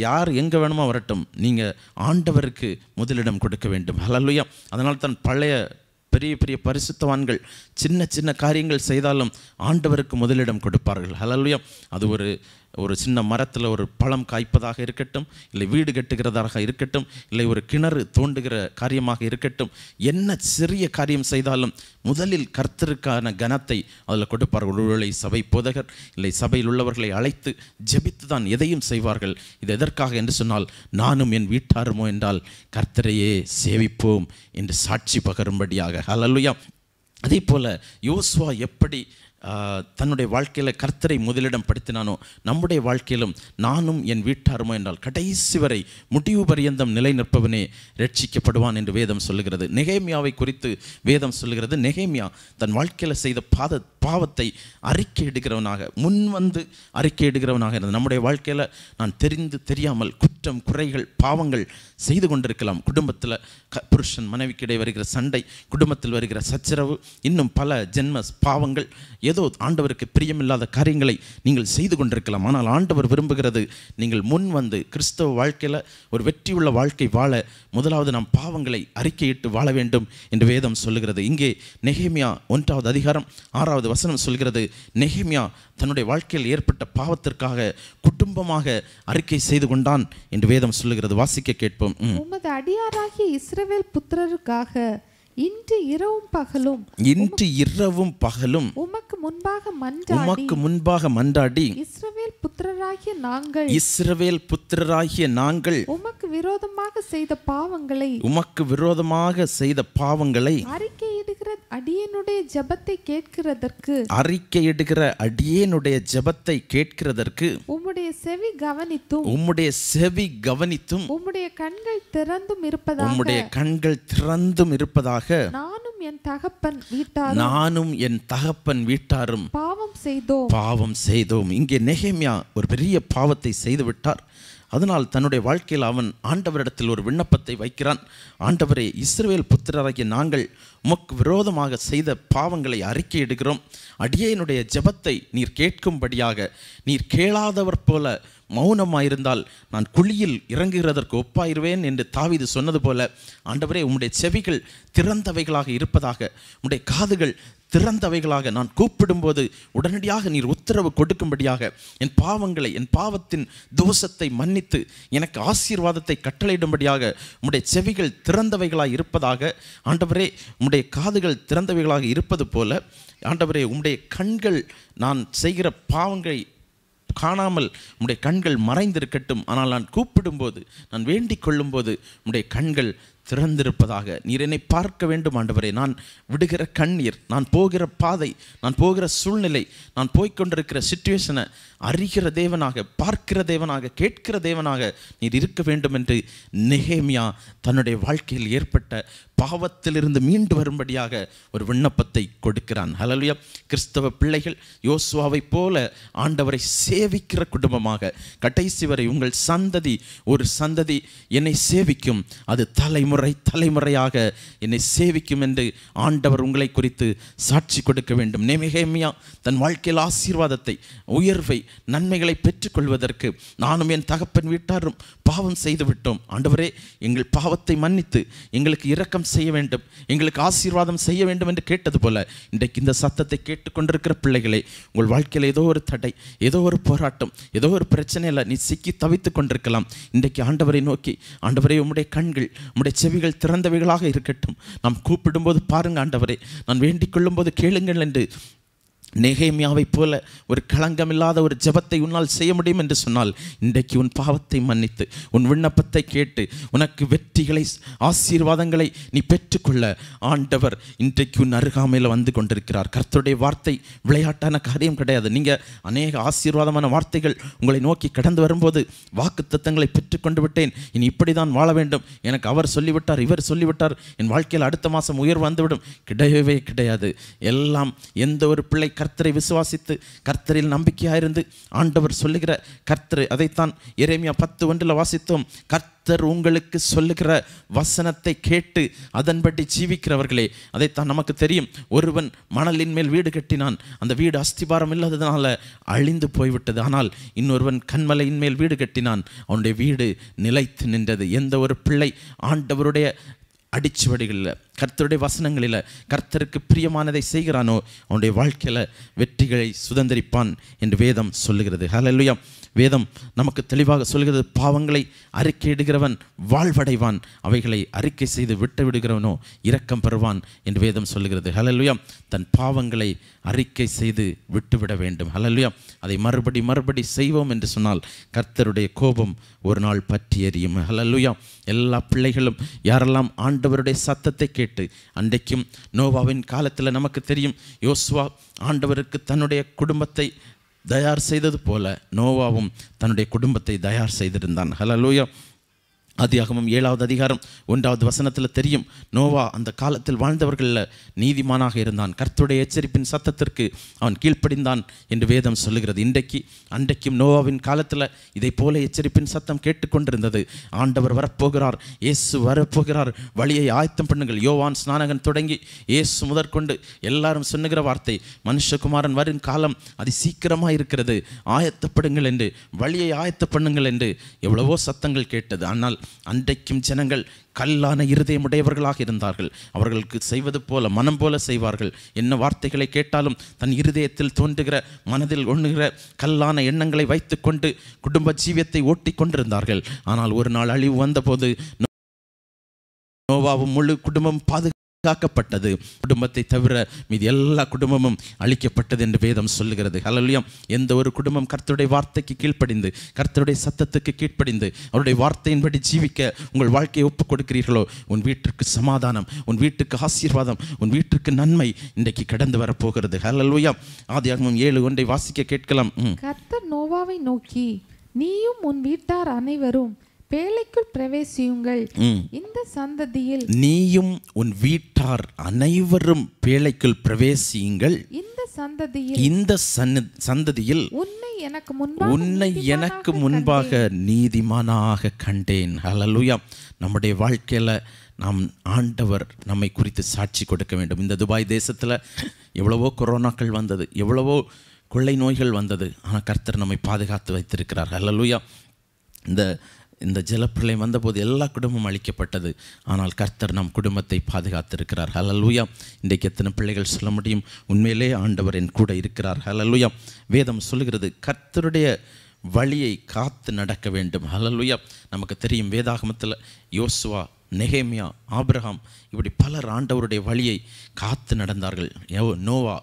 யார் எங்கே வேணுமோ வரட்டும், நீங்கள் ஆண்டவருக்கு முதலிடம் கொடுக்க வேண்டும். ஹல்லேலூயா. அதனால் தான் பழைய பெரிய பெரிய பரிசுத்தவான்கள் சின்ன சின்ன காரியங்கள் செய்தாலும் ஆண்டவருக்கு முதலிடம் கொடுப்பார்கள். ஹல்லேலூயா. அது ஒரு சின்ன மரத்தில் ஒரு பழம் காய்ப்பதாக இருக்கட்டும், இல்லை வீடு கட்டுகிறதாக இருக்கட்டும், இல்லை ஒரு கிணறு தோண்டுகிற காரியமாக இருக்கட்டும், என்ன சிறிய காரியம் செய்தாலும் முதலில் கர்த்தருக்கான கனத்தை அதில் கொடுப்பார்கள். ஒருவேளை சபை போதகர் இல்லை சபையில் உள்ளவர்களை அழைத்து ஜெபித்து தான் எதையும் செய்வார்கள். இது எதற்காக என்று சொன்னால், நானும் என் வீட்டாருமோ என்றால் கர்த்தரையே சேவிப்போம் என்று சாட்சி பகரும்படியாக. ஹல்லேலூயா. அதே போல் யோசுவா எப்படி தன்னுடைய வாழ்க்கையில் கர்த்தரை முதலிடம் படுத்தினானோ, நம்முடைய வாழ்க்கையிலும் நானும் என் வீட்டாருமோ என்றால் கடைசி வரை முடிவு பரியந்தம் நிலை நிற்பவனே ரட்சிக்கப்படுவான் என்று வேதம் சொல்லுகிறது. நெகேமியாவை குறித்து வேதம் சொல்லுகிறது, நெகேமியா தன் வாழ்க்கையில் செய்த பாவத்தை அறிக்கையிடுகிறவனாக, முன்வந்து அறிக்கையிடுகிறவனாக இருந்தது. நம்முடைய வாழ்க்கையில் நான் தெரியாமல் குற்றம், குறைகள், பாவங்கள் செய்து கொண்டிருக்கலாம். குடும்பத்தில் புருஷன் மனைவிக்கிடையே வருகிற சண்டை, குடும்பத்தில் வருகிற சச்சரவு, இன்னும் பல ஜென்ம பாவங்கள், ஏதோ ஆண்டவருக்கு பிரியமில்லாத காரியங்களை நீங்கள் செய்து கொண்டிருக்கலாம். ஆனால் ஆண்டவர் விரும்புகிறது, நீங்கள் முன் வந்து கிறிஸ்தவ வாழ்க்கையில் ஒரு வெற்றியுள்ள வாழ்க்கை வாழ முதலாவது நாம் பாவங்களை அறிக்கையிட்டு வாழ வேண்டும் என்று வேதம் சொல்லுகிறது. இங்கே நெகேமியா 1வது அதிகாரம் 6வது வசனம் சொல்கிறது, நெகேமியா தன்னுடைய வாழ்க்கையில் ஏற்பட்ட பாவத்திற்காக குடும்பமாக அறிக்கை செய்து கொண்டான் என்று வேதம் சொல்லுகிறது. வாசிக்க கேட்போம். உமது அடியாராகிய இஸ்ரவேல் புத்திரருக்காக இன்று இரவும் பகலும் உமக்கு முன்பாக மன்றாடி இஸ்ரவேல் புத்திரராகிய நாங்கள் உமக்கு விரோதமாக செய்த பாவங்களை அறிக்கையிடுகிற அடியேனுடைய ஜெபத்தை கேட்கிறதற்கு உம்முடைய செவி கவனித்தும் உம்முடைய கண்கள் திறந்தும் இருப்பதாக நானும் என் தகப்பன் வீட்டாரும் பாவம் செய்தோம். இங்கே நெகேமியா ஒரு பெரிய பாவத்தை செய்து விட்டார். அதனால் தன்னுடைய வாழ்க்கையில் அவன் ஆண்டவரிடத்தில் ஒரு விண்ணப்பத்தை வைக்கிறான். ஆண்டவரே, இஸ்ரவேல் புத்திரராகிய நாங்கள் உமக்கு விரோதமாக செய்த பாவங்களை அறிக்கையிடுகிறோம். அடியேனுடைய ஜெபத்தை நீர் கேட்கும்படியாக நீர் கேளாதவர் போல மௌனமாயிருந்தால் நான் குழியில் இறங்குகிறதற்கு ஒப்பாயிருவேன் என்று தாவீது சொன்னது போல, ஆண்டவரே, உம்முடைய செவிகள் திறந்தவைகளாக இருப்பதாக, உம்முடைய காதுகள் திறந்தவைகளாக, நான் கூப்பிடும்போது உடனடியாக நீர் உத்தரவு கொடுக்கும்படியாக, என் பாவங்களை, என் பாவத்தின் தோஷத்தை மன்னித்து எனக்கு ஆசீர்வாதத்தை கட்டளையிடும்படியாக உம்முடைய செவிகள் திறந்தவைகளாக இருப்பதாக, ஆண்டவரே, உம்முடைய காதுகள் திறந்தவைகளாக இருப்பது போல, ஆண்டவரே, உம்முடைய கண்கள் நான் செய்கிற பாவங்களை காணாமல் உம்முடைய கண்கள் மறைந்திருக்கட்டும். ஆனால் நான் கூப்பிடும்போது, நான் வேண்டிக் கொள்ளும்போது உம்முடைய கண்கள் திறந்திருப்பதாக. நீர் என்னை பார்க்க வேண்டும் ஆண்டவரே. நான் விடுகிற கண்ணீர், நான் போகிற பாதை, நான் போகிற சூழ்நிலை, நான் போய்கொண்டிருக்கிற சிச்சுவேஷனை அறிகிற தேவனாக, பார்க்கிற தேவனாக, கேட்கிற தேவனாக நீர் இருக்க வேண்டும் என்று நெகேமியா தன்னுடைய வாழ்க்கையில் ஏற்பட்ட பாவத்திலிருந்து மீண்டு வரும்படியாக ஒரு விண்ணப்பத்தை கொடுக்கிறான். ஹல்லேலூயா. கிறிஸ்தவ பிள்ளைகள் யோசுவாவை போல ஆண்டவரை சேவிக்கிற குடும்பமாக, கடைசி வரை உங்கள் சந்ததி ஒரு சந்ததி என்னை சேவிக்கும், அது தலைமுறையாக என்னை சேவிக்கும் என்று ஆண்டவர் உங்களை குறித்து சாட்சி கொடுக்க வேண்டும். நெகேமியா தன் வாழ்க்கையில் ஆசீர்வாதத்தை, உயர்வை, நன்மைகளை பெற்றுக்கொள்வதற்கு நானும் என் தகப்பன் வீட்டாரும் பாவம் செய்து விட்டோம். ஆண்டவரே, எங்கள் பாவத்தை மன்னித்து எங்களுக்கு இரக்கம் செய்ய வேண்டும், எங்களுக்கு ஆசீர்வாதம் செய்ய வேண்டும் என்று கேட்டது போல, இன்றைக்கு இந்த சத்தத்தை கேட்டுக்கொண்டிருக்கிற பிள்ளைகளே, உங்கள் வாழ்க்கையில் ஏதோ ஒரு தடை, ஏதோ ஒரு போராட்டம், ஏதோ ஒரு பிரச்சனையில் நீ சிக்கி தவித்து கொண்டிருக்கலாம். இன்றைக்கு ஆண்டவரை நோக்கி, ஆண்டவரே, உம்முடைய கண்கள், உம்முடைய செவிகள் திறந்தவைகளாக இருக்கட்டும். நாம் கூப்பிடும்போது பாருங்க ஆண்டவரே, நான் வேண்டிக் கொள்ளும்போது கேளுங்கள் என்று நெகேமியாவை போல ஒரு களங்கமில்லாத ஒரு ஜெபத்தை உன்னால் செய்ய முடியும் என்று சொன்னால், இன்றைக்கு உன் பாவத்தை மன்னித்து உன் விண்ணப்பத்தை கேட்டு உனக்கு வெற்றிகளை, ஆசீர்வாதங்களை நீ பெற்றுக்கொள்ள ஆண்டவர் இன்றைக்கு உன் அருகாமையில் வந்து கொண்டிருக்கிறார். கர்த்தருடைய வார்த்தை விளையாட்டான காரியம் கிடையாது. நீங்கள் அநேக ஆசீர்வாதமான வார்த்தைகள் உங்களை நோக்கி கடந்து வரும்போது, வாக்கு தத்தங்களை பெற்றுக்கொண்டு விட்டேன், இனி இப்படி தான் வாழ வேண்டும், எனக்கு அவர் சொல்லிவிட்டார், இவர் சொல்லிவிட்டார், என் வாழ்க்கையில் அடுத்த மாதம் உயர்வு வந்துவிடும், கிடையவே கிடையாது. எல்லாம் எந்த ஒரு பிள்ளை கர்த்தரை விசுவாசித்து கர்த்தரில் நம்பிக்கையாயிருந்து ஆண்டவர் சொல்லுகிற கர்த்தர், அதைத்தான் எரேமியா 10:1 வாசித்தோம். கர்த்தர் உங்களுக்கு சொல்லுகிற வசனத்தை கேட்டு அதன்படி ஜீவிக்கிறவர்களே, அதைத்தான் நமக்கு தெரியும். ஒருவன் மணலின் மேல் வீடு கட்டினான், அந்த வீடு அஸ்திபாரம் இல்லாததுனால அழிந்து போய்விட்டது. ஆனால் இன்னொருவன் கண்மலையின் மேல் வீடு கட்டினான், அவனுடைய வீடு நிலைத்து நின்றது. எந்த ஒரு பிள்ளை ஆண்டவருடைய அடிச்சுவடிகளில், கர்த்தருடைய வசனங்களில் கர்த்தருக்கு பிரியமானதை செய்கிறானோ, அவனுடைய வாழ்க்கையில் வெற்றிகளை சுதந்திரிப்பான் என்று வேதம் சொல்லுகிறது. ஹல்லேலூயா. வேதம் நமக்கு தெளிவாக சொல்கிறது, பாவங்களை அறிக்கையிடுகிறவன் வாழ்வடைவான், அவைகளை அறிக்கை செய்து விட்டு விடுகிறவனோ இரக்கம் பெறுவான் என்று வேதம் சொல்லுகிறது. ஹல்லேலூயா. தன் பாவங்களை அறிக்கை செய்து விட்டுவிட வேண்டும். ஹல்லேலூயா. அதை மறுபடி செய்வோம் என்று சொன்னால் கர்த்தருடைய கோபம் ஒரு நாள் பற்றி எரியும். ஹல்லேலூயா. எல்லா பிள்ளைகளும் யாரெல்லாம் ஆண்டவருடைய சத்தத்தை கேட்டு, அன்றைக்கும் நோவாவின் காலத்தில் நமக்கு தெரியும், யோசுவா ஆண்டவருக்கு தன்னுடைய குடும்பத்தை தயார் செய்தது போல நோவாவும் தன்னுடைய குடும்பத்தை தயார் செய்திருந்தான். ஹல்லேலூயா. ஆதியாகமம் 7வது அதிகாரம் 1வது வசனத்தில் தெரியும், நோவா அந்த காலத்தில் வாழ்ந்தவர்களில் நீதிமானாக இருந்தான், கர்த்தருடைய எச்சரிப்பின் சத்தத்திற்கு அவன் கீழ்ப்படிந்தான் என்று வேதம் சொல்லுகிறது. அன்றைக்கும் நோவாவின் காலத்தில் இதை போல எச்சரிப்பின் சத்தம் கேட்டுக்கொண்டிருந்தது. ஆண்டவர் வரப்போகிறார், இயேசு வரப்போகிறார், வழியை ஆயத்தம் பண்ணுங்கள். யோவான் ஸ்நானகன் தொடங்கி இயேசு முதற்கொண்டு எல்லாரும் சொன்னுகிற வார்த்தை, மனுஷகுமாரன் வரும் காலம் அது சீக்கிரமாக இருக்கிறது, ஆயத்தப்படுங்கள் என்று, வழியை ஆயத்த பண்ணுங்கள் என்று எவ்வளவோ சத்தங்கள் கேட்டது. ஆனால் அன்றைக்கும் ஜனங்கள் கல்லான இருதயமுடையவர்களாக இருந்தார்கள். அவர்களுக்கு செய்வது போல, மனம் போல செய்வார்கள். என்ன வார்த்தைகளை கேட்டாலும் தன் இருதயத்தில் தோன்றுகிற, மனதில் ஒண்ணுகிற கல்லான எண்ணங்களை வைத்துக்கொண்டு குடும்ப ஜீவியத்தை ஓட்டி கொண்டிருந்தார்கள். ஆனால் ஒரு நாள் அழிவு வந்தபோது நோவாவும் முழு குடும்பம் காக்கப்பட்டது. குடும்பத்தை தவிர மீது எல்லா குடும்பமும் அழிக்கப்பட்டது என்று வேதம் சொல்லுகிறது. ஹல்லேலூயா. எந்த ஒரு குடும்பம் கர்த்தருடைய வார்த்தைக்கு கீழ்ப்படிந்து, கர்த்தருடைய சத்தத்துக்கு கீழ்ப்படிந்து அவருடைய வார்த்தையின்படி ஜீவிக்க உங்கள் வாழ்க்கையை ஒப்புக் கொடுக்கிறீர்களோ, உன் வீட்டிற்கு சமாதானம், உன் வீட்டுக்கு ஆசீர்வாதம், உன் வீட்டுக்கு நன்மை இன்றைக்கு கடந்து வரப்போகிறது. ஹல்லேலூயா. ஆதியாகமம் 7:1 வாசிக்க கேட்கலாம். கர்த்தர் நோவாவை நோக்கி, நீயும் உன் வீட்டார் அனைவரும் பேழைக்குள் பிரவேசியுங்கள், இந்த சந்ததியில் நீயும் உன் வீட்டார் அனைவரும் பேழைக்குள் பிரவேசியுங்கள், இந்த சந்ததியில் உன்னை எனக்கு முன்பாக நீதிமானாக கண்டேன். ஹல்லேலூயா. நம்முடைய வாழ்க்கையில் நாம் ஆண்டவர் நம்மை குறித்து சாட்சி கொடுக்க வேண்டும். இந்த துபாய் தேசத்தில் எவ்வளவோ கொரோனாக்கள் வந்தது, எவ்வளவோ கொள்ளை நோய்கள் வந்தது, ஆனால் கர்த்தர் நம்மை பாதுகாத்து வைத்திருக்கிறார். ஹல்லேலூயா. இந்த ஜலப்பிரளயம் வந்தபோது எல்லா குடும்பமும் அழிக்கப்பட்டது, ஆனால் கர்த்தர் நம் குடும்பத்தை பாதுகாத்திருக்கிறார். ஹல்லேலூயா. இன்றைக்கு எத்தனை பிள்ளைகள் சொல்ல முடியும், உண்மையிலே ஆண்டவர் என் கூட இருக்கிறார். ஹல்லேலூயா. வேதம் சொல்லுகிறது கர்த்தருடைய வழியை காத்து நடக்க வேண்டும். ஹல்லேலூயா. நமக்கு தெரியும் வேதாகமத்தில் யோசுவா, நெகேமியா, ஆபிரகாம் இப்படி பலர் ஆண்டவருடைய வழியை காத்து நடந்தார்கள். நோவா,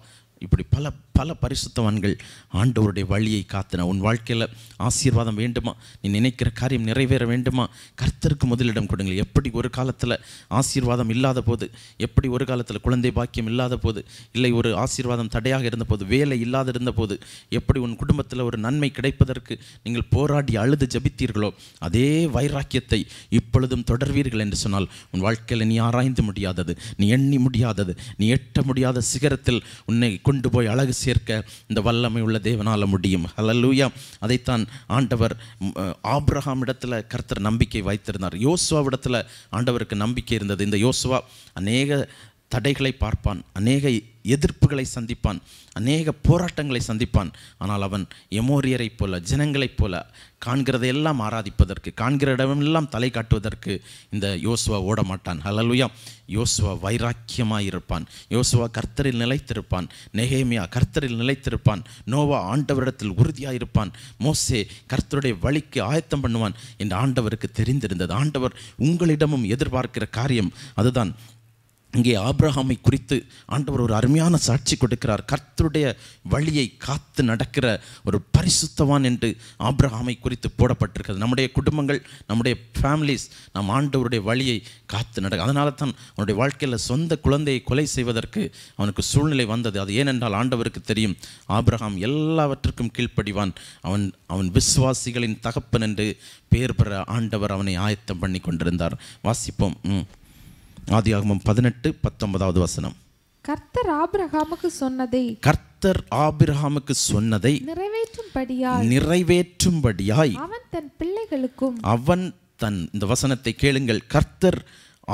இப்படி பல பல பரிசுத்தவான்கள் ஆண்டவருடைய வழியை காத்தின. உன் வாழ்க்கையில் ஆசீர்வாதம் வேண்டுமா, நீ நினைக்கிற காரியம் நிறைவேற வேண்டுமா, கர்த்தருக்கு முதலிடம் கொடுங்கள். எப்படி ஒரு காலத்தில் ஆசீர்வாதம் இல்லாத போது, எப்படி ஒரு காலத்தில் குழந்தை பாக்கியம் இல்லாத போது, இல்லை ஒரு ஆசீர்வாதம் தடையாக இருந்தபோது, வேலை இல்லாத இருந்தபோது, எப்படி உன் குடும்பத்தில் ஒரு நன்மை கிடைப்பதற்கு நீங்கள் போராடி அழுது ஜபித்தீர்களோ, அதே வைராக்கியத்தை இப்பொழுதும் தொடர்வீர்கள் என்று சொன்னால் உன் வாழ்க்கையில் நீ ஆராய்ந்து முடியாதது, நீ எண்ணி முடியாதது, நீ எட்ட முடியாத சிகரத்தில் உன்னை கொண்டு போய் அழகு சேர்க்க இந்த வல்லமை உள்ள தேவனால முடியும். ஹல்லேலூயா. அதைத்தான் ஆண்டவர் ஆபிரகாம் இடத்துல கர்த்தர் நம்பிக்கை வைத்திருந்தார். யோசுவாவிடத்தில் ஆண்டவருக்கு நம்பிக்கை இருந்தது. இந்த யோசுவா அநேக தடைகளை பார்ப்பான், அநேக எதிர்ப்புகளை சந்திப்பான், அநேக போராட்டங்களை சந்திப்பான். ஆனால் அவன் எமோரியரை போல, ஜனங்களைப் போல காண்கிறதையெல்லாம் ஆராதிப்பதற்கு, காண்கிற இடமெல்லாம் தலை காட்டுவதற்கு இந்த யோசுவா ஓட மாட்டான். ஹல்லேலூயா. யோசுவா வைராக்கியமாக இருப்பான். யோசுவா கர்த்தரில் நிலைத்திருப்பான். நெகேமியா கர்த்தரில் நிலைத்திருப்பான். நோவா ஆண்டவரிடத்தில் உறுதியாக இருப்பான். மோசே கர்த்தருடைய வழிக்கு ஆயத்தம் பண்ணுவான் என்று ஆண்டவருக்கு தெரிந்திருந்தது. ஆண்டவர் உங்களிடமும் எதிர்பார்க்கிற காரியம் அதுதான். இங்கே ஆபிரகாமை குறித்து ஆண்டவர் ஒரு அருமையான சாட்சி கொடுக்கிறார். கர்த்தருடைய வழியை காத்து நடக்கிற ஒரு பரிசுத்தவான் என்று ஆபிரகாமை குறித்து போடப்பட்டிருக்கிறது. நம்முடைய குடும்பங்கள், நம்முடைய ஃபேமிலிஸ், நாம் ஆண்டவருடைய வழியை காத்து நடக்க. அதனால தான் அவனுடைய வாழ்க்கையில் சொந்த குழந்தையை கொலை செய்வதற்கு அவனுக்கு சூழ்நிலை வந்தது. அது ஏனென்றால் ஆண்டவருக்கு தெரியும் ஆபிரகாம் எல்லாவற்றுக்கும் கீழ்ப்படிவான், அவன் விசுவாசிகளின் தகப்பன் என்று பெயர் பெற ஆண்டவர் அவனை ஆயத்தம் பண்ணி கொண்டிருந்தார். வாசிப்போம். ஆதியாகமம் 18:19 கர்த்தர் ஆபிரகாமுக்கு சொன்னதை நிறைவேற்றும்படியாய் அவன் தன் இந்த வசனத்தை கேளுங்கள். கர்த்தர்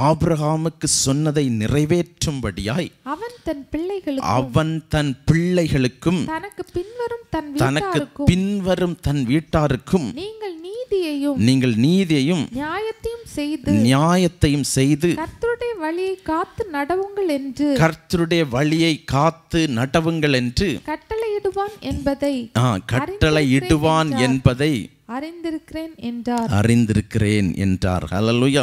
ஆபிரகாமுக்கு சொன்னதை நிறைவேற்றும்படியாய் அவன் தன் பிள்ளைகளுக்கும் தனக்கு பின்வரும் தன் வீட்டாருக்கும் நீங்கள் நீதியையும் நியாயத்தையும் செய்து கர்த்தருடைய வழியை காத்து நடவுங்கள் என்று கட்டளையிடுவான் என்பதை அறிந்திருக்கிறேன் என்றார். ஹல்லேலூயா.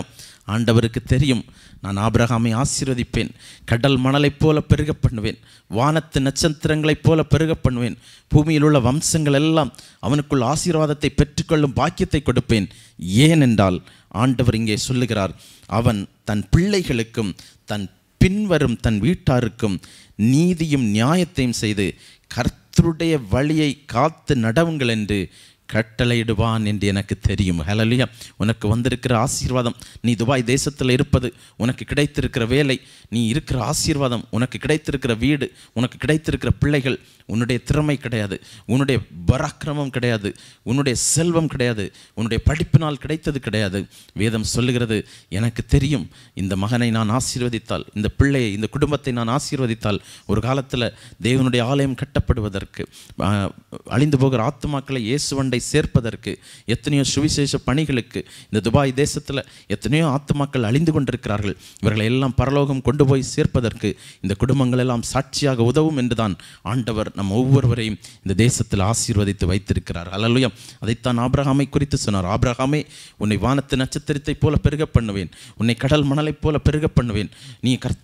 ஆண்டவருக்கு தெரியும், நான் ஆபிரகாமை ஆசீர்வதிப்பேன், கடல் மணலைப் போல பெருக பண்ணுவேன், வானத்து நட்சத்திரங்களைப் போல பெருக பண்ணுவேன், பூமியில் உள்ள வம்சங்கள் எல்லாம் அவனுக்குள் ஆசீர்வாதத்தை பெற்றுக்கொள்ளும் பாக்கியத்தை கொடுப்பேன். ஏனென்றால் ஆண்டவர் இங்கே சொல்லுகிறார், அவன் தன் பிள்ளைகளுக்கும் தன் பின்வரும் தன் வீட்டாருக்கும் நீதியும் நியாயத்தையும் செய்து கர்த்தருடைய வழியை காத்து நடவுங்கள் என்று கட்டளையிடுவான் என்று எனக்கு தெரியும். ஹல்லேலூயா. உனக்கு வந்திருக்கிற ஆசீர்வாதம், நீ துபாய் தேசத்தில் இருப்பது, உனக்கு கிடைத்திருக்கிற வேலை, நீ இருக்கிற ஆசீர்வாதம், உனக்கு கிடைத்திருக்கிற வீடு, உனக்கு கிடைத்திருக்கிற பிள்ளைகள் உன்னுடைய திறமை கிடையாது, உன்னுடைய பராக்கிரமம் கிடையாது, உன்னுடைய செல்வம் கிடையாது, உன்னுடைய படிப்பினால் கிடைத்தது கிடையாது. வேதம் சொல்லுகிறது, எனக்கு தெரியும் இந்த மகனை நான் ஆசீர்வதித்தால், இந்த பிள்ளையை, இந்த குடும்பத்தை நான் ஆசீர்வதித்தால் ஒரு காலத்தில் தேவனுடைய ஆலயம் கட்டப்படுவதற்கு, அழிந்து போகிற ஆத்துமாக்களை இயேசுவண்டை சேர்ப்பதற்கு, எத்தனையோ சுவிசேஷ பணிகளுக்கு இந்த துபாய் தேசத்தில் எத்தனையோ ஆத்துமாக்கள் அழிந்து கொண்டிருக்கிறார்கள். இவர்களை எல்லாம் பரலோகம் கொண்டு போய் சேர்ப்பதற்கு இந்த குடும்பங்கள் எல்லாம் சாட்சியாக உதவும் என்றுதான் ஆண்டவர் நம் ஒவ்வொருவரையும் இந்த தேசத்தில் ஆசீர்வதித்து வைத்திருக்கிறார். ஹல்லேலூயா. அதைத்தான் ஆபிரகாமை குறித்து சொன்னார். ஆபிரகாமே, உன்னை வானத்து நட்சத்திரத்தை போல பெருக பண்ணுவேன், உன்னை கடல் மணலைப் போல பெருக பண்ணுவேன்,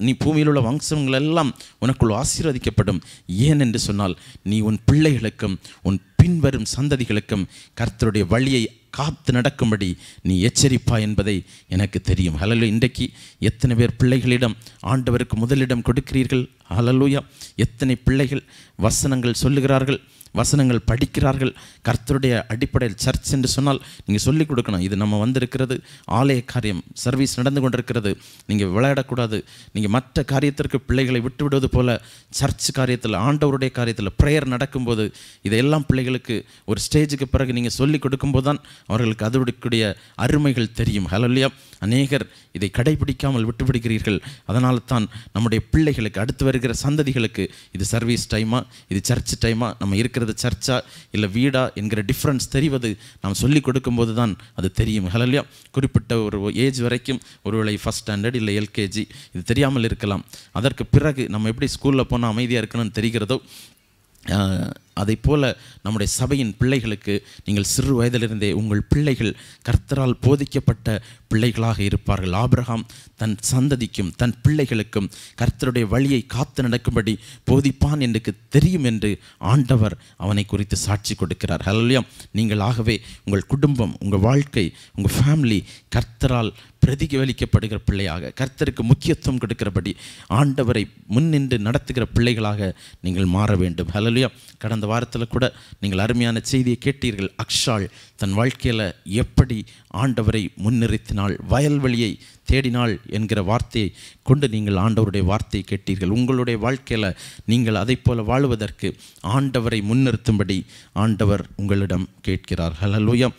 நீ பூமியில் உள்ள வம்சங்கள் எல்லாம் உனக்குள் ஆசீர்வதிக்கப்படும். ஏன் என்று சொன்னால், நீ உன் பிள்ளைகளுக்கும் உன் பின்வரும் சந்ததிகளுக்கும் கர்த்தருடைய வழியை காத்து நடக்கும்படி நீ எச்சரிப்பா என்பதை எனக்கு தெரியும். ஹல்லேலூயா. இன்றைக்கு எத்தனை பேர் பிள்ளைகளிடம் ஆண்டவருக்கு முதலிடம் கொடுக்கிறீர்கள்? ஹல்லேலூயா. எத்தனை பிள்ளைகள் வசனங்கள் சொல்லுகிறார்கள், வசனங்கள் படிக்கிறார்கள். கர்த்தருடைய அடிப்படையில் சர்ச் என்று சொன்னால் நீங்கள் சொல்லிக் கொடுக்கணும். இது நம்ம வந்திருக்கிறது ஆலய காரியம், சர்வீஸ் நடந்து கொண்டிருக்கிறது, நீங்கள் விளையாடக்கூடாது. நீங்கள் மற்ற காரியத்திற்கு பிள்ளைகளை விட்டுவிடுவது போல சர்ச் காரியத்தில், ஆண்டவருடைய காரியத்தில் ப்ரேயர் நடக்கும்போது இதையெல்லாம் பிள்ளைகளுக்கு ஒரு ஸ்டேஜுக்கு பிறகு நீங்கள் சொல்லிக் கொடுக்கும்போது தான் அவர்களுக்கு அதோடைய அருமைகள் தெரியும். ஹல்லேலூயா. அநேகர் இதை கடைபிடிக்காமல் விட்டுவிடுகிறீர்கள். அதனால தான் நம்முடைய பிள்ளைகளுக்கு, அடுத்து வருகிற சந்ததிகளுக்கு இது சர்வீஸ் டைமா, இது சர்ச் டைமா, நம்ம இருக்கிறது சர்ச்சா இல்லை வீடா என்கிற டிஃப்ரென்ஸ் தெரிவது நாம் சொல்லிக் கொடுக்கும்போது தான் அது தெரியும். ஹல்லேலூயா. குறிப்பிட்ட ஒரு ஏஜ் வரைக்கும் ஒருவேளை ஃபஸ்ட் ஸ்டாண்டர்ட் இல்லை எல்கேஜி இது தெரியாமல் இருக்கலாம். அதற்கு பிறகு நம்ம எப்படி ஸ்கூலில் போனால் அமைதியாக இருக்கணும்னு தெரிகிறதோ அதை போல நம்முடைய சபையின் பிள்ளைகளுக்கு நீங்கள் சிறு வயதிலிருந்தே உங்கள் பிள்ளைகள் கர்த்தரால் போதிக்கப்பட்ட பிள்ளைகளாக இருப்பார்கள். ஆபிரகாம் தன் சந்ததிக்கும் தன் பிள்ளைகளுக்கும் கர்த்தருடைய வழியை காத்து நடக்கும்படி போதிப்பான் என்று தெரியும் என்று ஆண்டவர் அவனை குறித்து சாட்சி கொடுக்கிறார். ஹல்லேலூயா. நீங்கள் ஆகவே உங்கள் குடும்பம், உங்கள் வாழ்க்கை, உங்கள் ஃபேமிலி கர்த்தரால் பிரதிபலிக்கப்படுகிற பிள்ளையாக, கர்த்தருக்கு முக்கியத்துவம் கொடுக்கிறபடி ஆண்டவரை முன்னின்று நடத்துகிற பிள்ளைகளாக நீங்கள் மாற வேண்டும். ஹல்லேலூயா. கடந்த வாரத்தில் கூட நீங்கள் அருமையான செய்தியை கேட்டீர்கள். அக்ஷாள் தன் வாழ்க்கையில் எப்படி ஆண்டவரை முன்னிறுத்தினாள், வயல்வெளியை தேடினாள் என்கிற வார்த்தையை கொண்டு நீங்கள் ஆண்டவருடைய வார்த்தையை கேட்டீர்கள். உங்களுடைய வாழ்க்கையில் நீங்கள் அதை போல வாழுவதற்கு ஆண்டவரை முன்னிறுத்தும்படி ஆண்டவர் உங்களிடம் கேட்கிறார். ஹல்லேலூயா.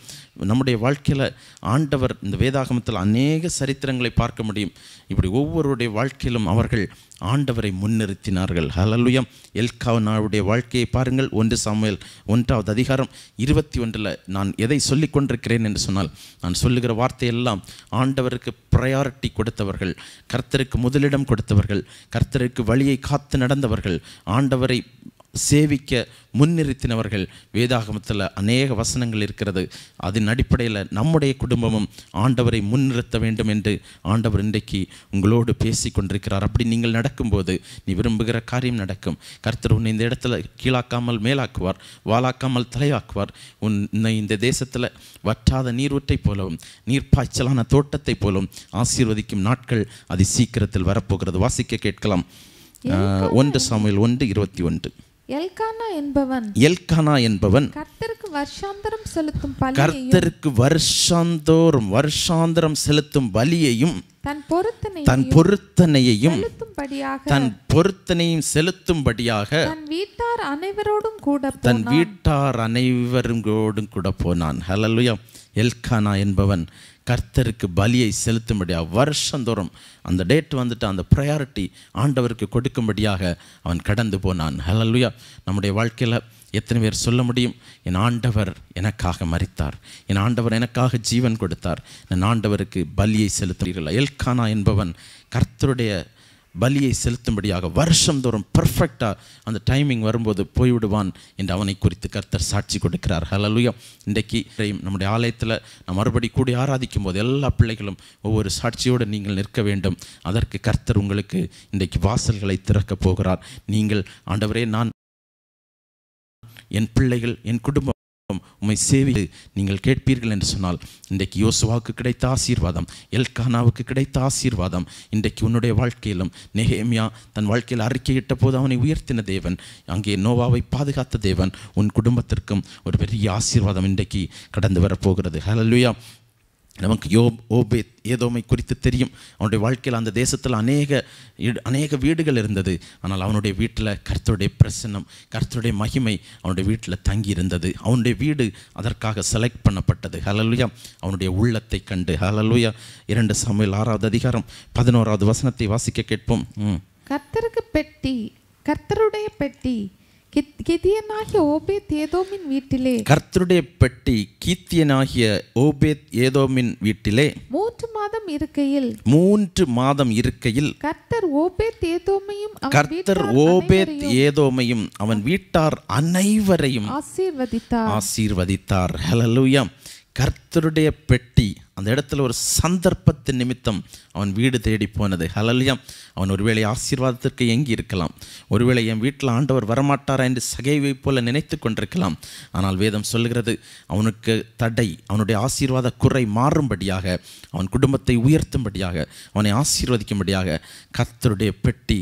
நம்முடைய வாழ்க்கையில் ஆண்டவர் இந்த வேதாகமத்தில் அநேக சரித்திரங்களை பார்க்க முடியும். இப்படி ஒவ்வொருடைய வாழ்க்கையிலும் அவர்கள் ஆண்டவரை முன்னிறுத்தினார்கள். ஹல்லேலூயா. எல்கானாவுடைய வாழ்க்கையை பாருங்கள். 1 சாமுவேல் 1ஆவது அதிகாரம் 21 நான் எதை சொல்லிக் கொண்டிருக்கிறேன் என்று சொன்னால், நான் சொல்லுகிற வார்த்தையெல்லாம் ஆண்டவருக்கு ப்ரையாரிட்டி கொடுத்தவர்கள், கர்த்தருக்கு முதலிடம் கொடுத்தவர்கள், கர்த்தருக்கு வழியை காத்து நடந்தவர்கள், ஆண்டவரை சேவிக்க முன்னிறுத்தினவர்கள். வேதாகமத்தில் அநேக வசனங்கள் இருக்கிறது. அதன் அடிப்படையில் நம்முடைய குடும்பமும் ஆண்டவரை முன்னிறுத்த வேண்டும் என்று ஆண்டவர் இன்றைக்கு உங்களோடு பேசி கொண்டிருக்கிறார். அப்படி நீங்கள் நடக்கும்போது நீ விரும்புகிற காரியம் நடக்கும். கர்த்தர் உன்னை இந்த இடத்துல கீழாக்காமல் மேலாக்குவார், வாலாக்காமல் தலையாக்குவார். உன்னை இந்த தேசத்தில் வற்றாத நீரூற்றை போலவும் நீர்ப்பாய்ச்சலான தோட்டத்தை போலவும் ஆசீர்வதிக்கும் நாட்கள் அதி சீக்கிரத்தில் வரப்போகிறது. வாசிக்க கேட்கலாம். 1 சாமுவேல் 1:21. எல்கானா என்பவன் கர்த்தருக்கு வருஷாந்தரம் செலுத்தும் பலியையும் தன் பொருத்தனையையும் செலுத்தும்படியாக தன் வீட்டார் அனைவரோடும் கூட போனான். ஹல்லேலூயா. எல்கானா என்பவன் கர்த்தருக்கு பலியை செலுத்தும்படியாக வருஷந்தோறும் அந்த டேட் வந்துட்டு அந்த ப்ரையாரிட்டி ஆண்டவருக்கு கொடுக்கும்படியாக அவன் கடந்து போனான். ஹல்லேலூயா. நம்முடைய வாழ்க்கையில் எத்தனை பேர் சொல்ல முடியும், என் ஆண்டவர் எனக்காக மரித்தார், என் ஆண்டவர் எனக்காக ஜீவன் கொடுத்தார், என் ஆண்டவருக்கு பலியை செலுத்துகிறீர்கள். எல்கானா என்பவன் கர்த்தருடைய பலியை செலுத்தும்படியாக வருஷந்தோறும் பர்ஃபெக்டாக அந்த டைமிங் வரும்போது போய்விடுவான் என்று அவனை குறித்து கர்த்தர் சாட்சி கொடுக்கிறார். ஹல்லேலூயா. இன்றைக்கு நம்முடைய ஆலயத்தில் நாம் மறுபடி கூடி ஆராதிக்கும் போது எல்லா பிள்ளைகளும் ஒவ்வொரு சாட்சியோடு நீங்கள் நிற்க வேண்டும். அதற்கு கர்த்தர் உங்களுக்கு இன்றைக்கு வாசல்களை திறக்கப் போகிறார். நீங்கள் ஆண்டவரே, நான் என் பிள்ளைகள் என் குடும்பம் உம்மை சேவித்து நீங்கள் கேட்பீர்கள் என்று சொன்னால், இன்றைக்கு யோசுவாவுக்கு கிடைத்த ஆசீர்வாதம், எல்கானாவுக்கு கிடைத்த ஆசீர்வாதம் இன்றைக்கு உன்னுடைய வாழ்க்கையிலும், நெகேமியா தன் வாழ்க்கையில் அறிக்கையிட்ட போது அவனை உயர்த்தின தேவன், அங்கே நோவாவை பாதுகாத்த தேவன், உன் குடும்பத்திற்கும் ஒரு பெரிய ஆசீர்வாதம் இன்றைக்கு கடந்து வரப்போகிறது. ஹல்லேலூயா. நமக்கு ஓபேத் ஏதோமை குறித்து தெரியும். அவனுடைய வாழ்க்கையில் அந்த தேசத்தில் அநேக வீடுகள் இருந்தது. ஆனால் அவனுடைய வீட்டில் கர்த்தருடைய பிரசன்னம், கர்த்தருடைய மகிமை அவனுடைய வீட்டில் தங்கி இருந்தது. அவனுடைய வீடு அதற்காக செலக்ட் பண்ணப்பட்டது. ஹல்லேலூயா. அவனுடைய உள்ளத்தை கண்டு. ஹல்லேலூயா. 2 சாமுவேல் 6ஆவது அதிகாரம் 11ஆவது வசனத்தை வாசிக்க கேட்போம். கர்த்தருடைய பெட்டி கிதியனாகிய ஓபேத் ஏதோமின் வீட்டிலே, கர்த்தருடைய பெட்டி கீத்தியனாகிய ஓபேத் ஏதோமின் வீட்டிலே 3 மாதம் இருக்கையில் கர்த்தர் ஓபேத் ஏதோமையும் அவன் வீட்டார் அனைவரையும் ஆசீர்வதித்தார். ஹல்லேலூயா. கர்த்தருடைய பெட்டி அந்த இடத்துல ஒரு சந்தர்ப்பத்தின் நிமித்தம் அவன் வீடு தேடி போனது. ஹல்லேலூயா. அவன் ஒருவேளை ஆசீர்வாதத்திற்கு எங்கி இருக்கலாம், ஒருவேளை என் வீட்டில் ஆண்டவர் வரமாட்டாரா என்று சகைவை போல நினைத்து கொண்டிருக்கலாம். ஆனால் வேதம் சொல்லுகிறது, அவனுக்கு தடை, அவனுடைய ஆசீர்வாத குறை மாறும்படியாக, அவன் குடும்பத்தை உயர்த்தும்படியாக, அவனை ஆசீர்வதிக்கும்படியாக கர்த்தருடைய பெட்டி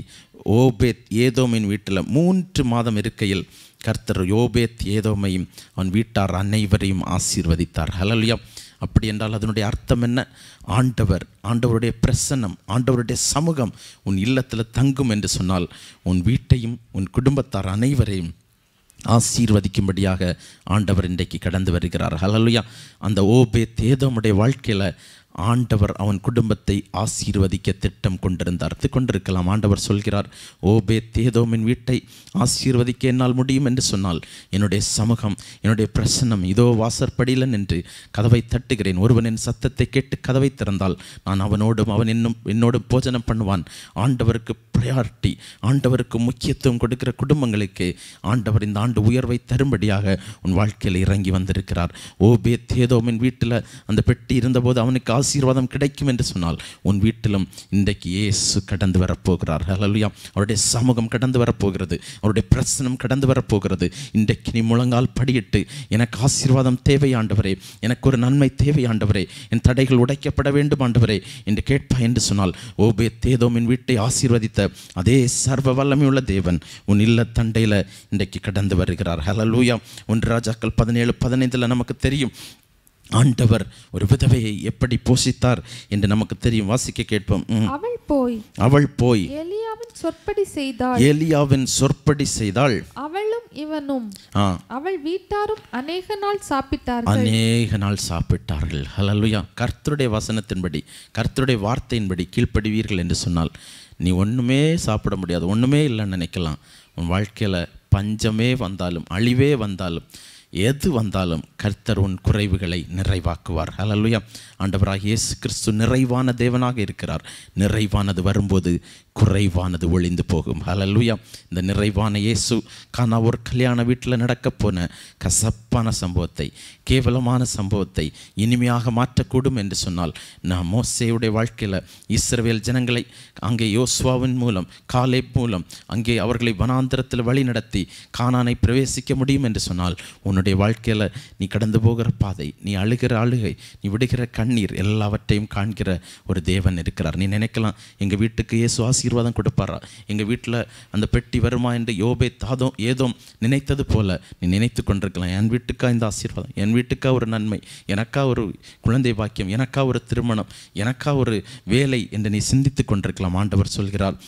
ஓபேத் ஏதோமின் வீட்டில் 3 மாதம் இருக்கையில் கர்த்தர் ஓபேத் ஏதோமையும் அவன் வீட்டார் அனைவரையும் ஆசீர்வதித்தார். ஹல்லேலூயா. அப்படி என்றால் அதனுடைய அர்த்தம் என்ன? ஆண்டவருடைய பிரசன்னம், ஆண்டவருடைய சமூகம் உன் இல்லத்தில் தங்கும் என்று சொன்னால் உன் வீட்டையும் உன் குடும்பத்தார் அனைவரையும் ஆசீர்வதிக்கும்படியாக ஆண்டவர் இன்றைக்கு கடந்து வருகிறார். ஹல்லேலூயா. அந்த ஓபேத் ஏதோமுடைய வாழ்க்கையில் ஆண்டவர் அவன் குடும்பத்தை ஆசீர்வதிக்க திட்டம் கொண்டிருக்கலாம். ஆண்டவர் சொல்கிறார், ஓபேத் ஏதோமின் வீட்டை ஆசீர்வதிக்க என்னால் முடியும் என்று சொன்னால் என்னுடைய சமூகம், என்னுடைய பிரசன்னம் இதோ வாசற்படியில் நின்று கதவை தட்டுகிறேன். ஒருவன் என் சத்தத்தை கேட்டு கதவை திறந்தால் நான் அவனோடும் அவன் என்னோடும் போஜனம் பண்ணுவான். ஆண்டவருக்கு ப்ரையாரிட்டி, ஆண்டவருக்கு முக்கியத்துவம் கொடுக்கிற குடும்பங்களுக்கு ஆண்டவர் இந்த ஆண்டு உயர்வை தரும்படியாக உன் வாழ்க்கையில் இறங்கி வந்திருக்கிறார். ஓபேத் ஏதோமின் வீட்டில் அந்த பெட்டி இருந்தபோது அவனுக்கு ஆசீர்வாதம் கிடைக்கும் என்று சொன்னால் உன் வீட்டிலும் இன்றைக்கு இயேசு கடந்து வரப்போகிறார். ஹல்லேலூயா. அவருடைய சமூகம் கடந்து வரப்போகிறது, அவருடைய பிரசனம் கடந்து வரப்போகிறது. இன்றைக்கு நீ முழங்கால் படியிட்டு எனக்கு ஆசீர்வாதம் தேவை ஆண்டவரே, எனக்கு ஒரு நன்மை தேவை ஆண்டவரே, என் தடைகள் உடைக்கப்பட வேண்டும் ஆண்டவரே என்று கேட்பா என்று சொன்னால் ஓபேத் ஏதோமின் வீட்டை ஆசீர்வதித்த அதே சர்வ வல்லமையுள்ள தேவன் உன் இல்ல தண்டையில் இன்றைக்கு கடந்து வருகிறார். ஹல்லேலூயா. 1 ராஜாக்கள் 17:15 நமக்கு தெரியும் ஆண்டவர் ஒரு விதவையை எப்படி போஷித்தார் என்று நமக்கு தெரியும். வாசிக்க கேட்போம். அவள் போய் எலியாவின் சொற்படி செய்தாள். அவளும் இவனும் அவள் வீட்டாரும் அநேக நாள் சாப்பிட்டார்கள். ஹல்லேலூயா. கர்த்தருடைய வசனத்தின்படி, கர்த்தருடைய வார்த்தையின்படி கீழ்ப்படிவீர்கள் என்று சொன்னால் நீ ஒன்றுமே சாப்பிட முடியாது, ஒன்றுமே இல்லைன்னு நினைக்கலாம். உன் வாழ்க்கையில் பஞ்சமே வந்தாலும், அழிவே வந்தாலும், எது வந்தாலும் கர்த்தர் உன் குறைவுகளை நிறைவாக்குவார். ஹல்லேலூயா. ஆண்டவராகிய இயேசு கிறிஸ்து நிறைவான தேவனாக இருக்கிறார். நிறைவானது வரும்போது குறைவானது ஒளிந்து போகும். ஹல்லேலூயா. இந்த நிறைவான இயேசு கானா ஒரு கல்யாண வீட்டில் நடக்க போன கசப்பான சம்பவத்தை, கேவலமான சம்பவத்தை இனிமையாக மாற்றக்கூடும் என்று சொன்னால் நான் மோசேயுடைய வாழ்க்கையில் இஸ்ரவேல் ஜனங்களை அங்கே யோசுவாவின் மூலம், காலேப் மூலம் அங்கே அவர்களை வனாந்திரத்தில் வழி நடத்தி கானானை பிரவேசிக்க முடியும் என்று சொன்னால் உன்னுடைய வாழ்க்கையில் நீ கடந்து போகிற பாதை, நீ அழுகிற அழுகை, நீ விடுகிற கண்ணீர் எல்லாவற்றையும் காண்கிற ஒரு தேவன் இருக்கிறார். நீ நினைக்கலாம், எங்கள் வீட்டுக்கு இயேசு ஆசீர்வாதம் கொடுப்பாரா, எங்கள் வீட்டில் அந்த பெட்டி வருமா என்று ஓபேத் ஏதோம் நினைத்தது போல நீ நினைத்து கொண்டிருக்கலாம். என் வீட்டுக்கா இந்த ஆசீர்வாதம், என் வீட்டுக்கா ஒரு நன்மை, எனக்கா ஒரு குழந்தை பாக்கியம், எனக்கா ஒரு திருமணம், எனக்கா ஒரு வேலை என்று நீ சிந்தித்து கொண்டிருக்கலாம். ஆண்டவர் சொல்கிறார்,